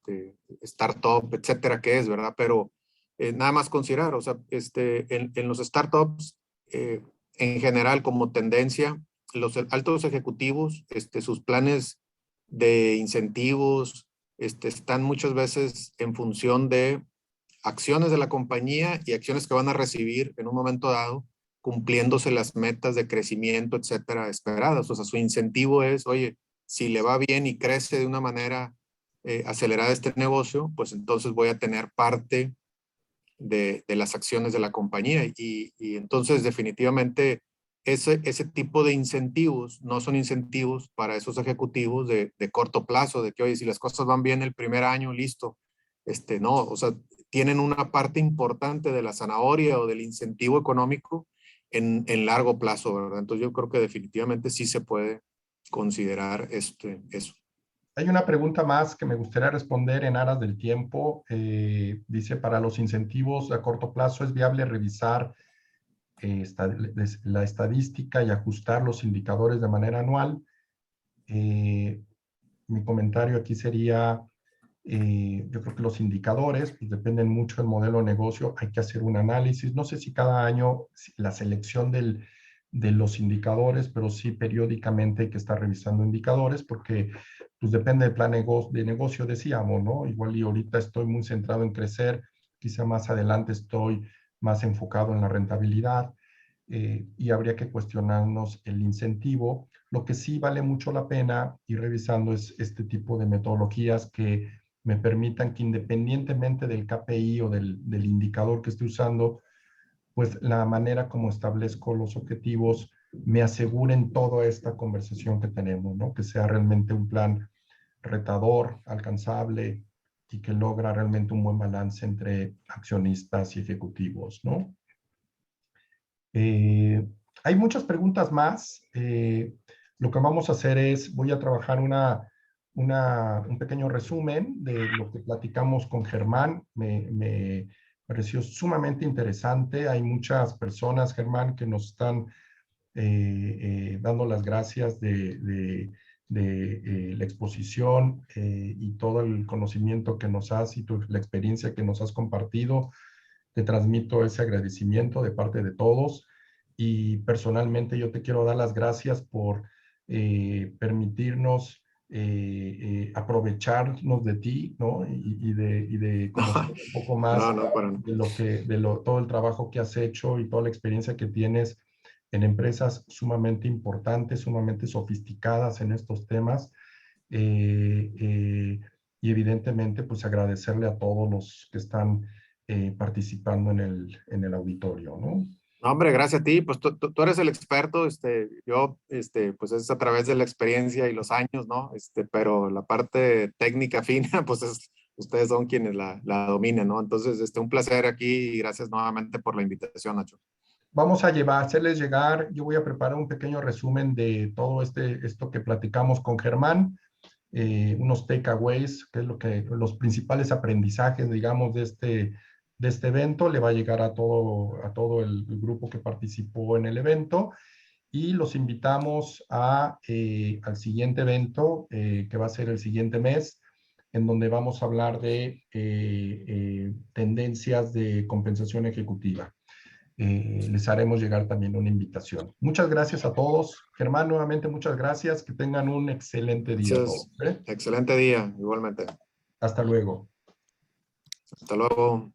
startup, etcétera, que es, ¿verdad? Pero nada más considerar, o sea, en los startups, en general, como tendencia, los altos ejecutivos, sus planes de incentivos, están muchas veces en función de acciones de la compañía y acciones que van a recibir en un momento dado, cumpliéndose las metas de crecimiento, etcétera, esperadas. O sea, su incentivo es, oye, si le va bien y crece de una manera acelerada este negocio, pues entonces voy a tener parte de las acciones de la compañía. Y entonces definitivamente ese tipo de incentivos no son incentivos para esos ejecutivos de corto plazo, de que, oye, si las cosas van bien el primer año, listo. No, o sea, tienen una parte importante de la zanahoria o del incentivo económico en largo plazo, ¿verdad? Entonces yo creo que definitivamente sí se puede considerar eso. Hay una pregunta más que me gustaría responder en aras del tiempo. Dice, para los incentivos a corto plazo, ¿es viable revisar la estadística y ajustar los indicadores de manera anual? Mi comentario aquí sería, yo creo que los indicadores pues, dependen mucho del modelo de negocio. Hay que hacer un análisis. No sé si cada año la selección de los indicadores, pero sí periódicamente hay que estar revisando indicadores porque pues depende del plan de negocio, decíamos, ¿no? Igual y ahorita estoy muy centrado en crecer, quizá más adelante estoy más enfocado en la rentabilidad y habría que cuestionarnos el incentivo. Lo que sí vale mucho la pena ir revisando es este tipo de metodologías que me permitan que independientemente del KPI o del indicador que esté usando, pues la manera como establezco los objetivos me aseguren toda esta conversación que tenemos, ¿no? Que sea realmente un plan retador, alcanzable y que logra realmente un buen balance entre accionistas y ejecutivos, ¿no? Hay muchas preguntas más. Lo que vamos a hacer es, voy a trabajar un pequeño resumen de lo que platicamos con Germán. Me pareció sumamente interesante. Hay muchas personas, Germán, que nos están dando las gracias de la exposición y todo el conocimiento que nos has y la experiencia que nos has compartido. Te transmito ese agradecimiento de parte de todos y personalmente yo te quiero dar las gracias por permitirnos aprovecharnos de ti, ¿no? Y de conocer un poco más No, para todo el trabajo que has hecho y toda la experiencia que tienes en empresas sumamente importantes, sumamente sofisticadas en estos temas. Y evidentemente, pues agradecerle a todos los que están participando en el auditorio, ¿no? No, hombre, gracias a ti. Pues tú eres el experto. Yo, pues es a través de la experiencia y los años, ¿no? Pero la parte técnica fina, pues ustedes son quienes la dominan, ¿no? Entonces, un placer aquí y gracias nuevamente por la invitación, Nacho. Vamos a hacerles llegar, yo voy a preparar un pequeño resumen de todo esto que platicamos con Germán, unos takeaways, que es los principales aprendizajes, digamos, de este evento. Le va a llegar a todo el grupo que participó en el evento y los invitamos al siguiente evento, que va a ser el siguiente mes, en donde vamos a hablar de tendencias de compensación ejecutiva. Les haremos llegar también una invitación. Muchas gracias a todos. Germán, nuevamente muchas gracias. Que tengan un excelente día a todos. Excelente día, igualmente. Hasta luego. Hasta luego.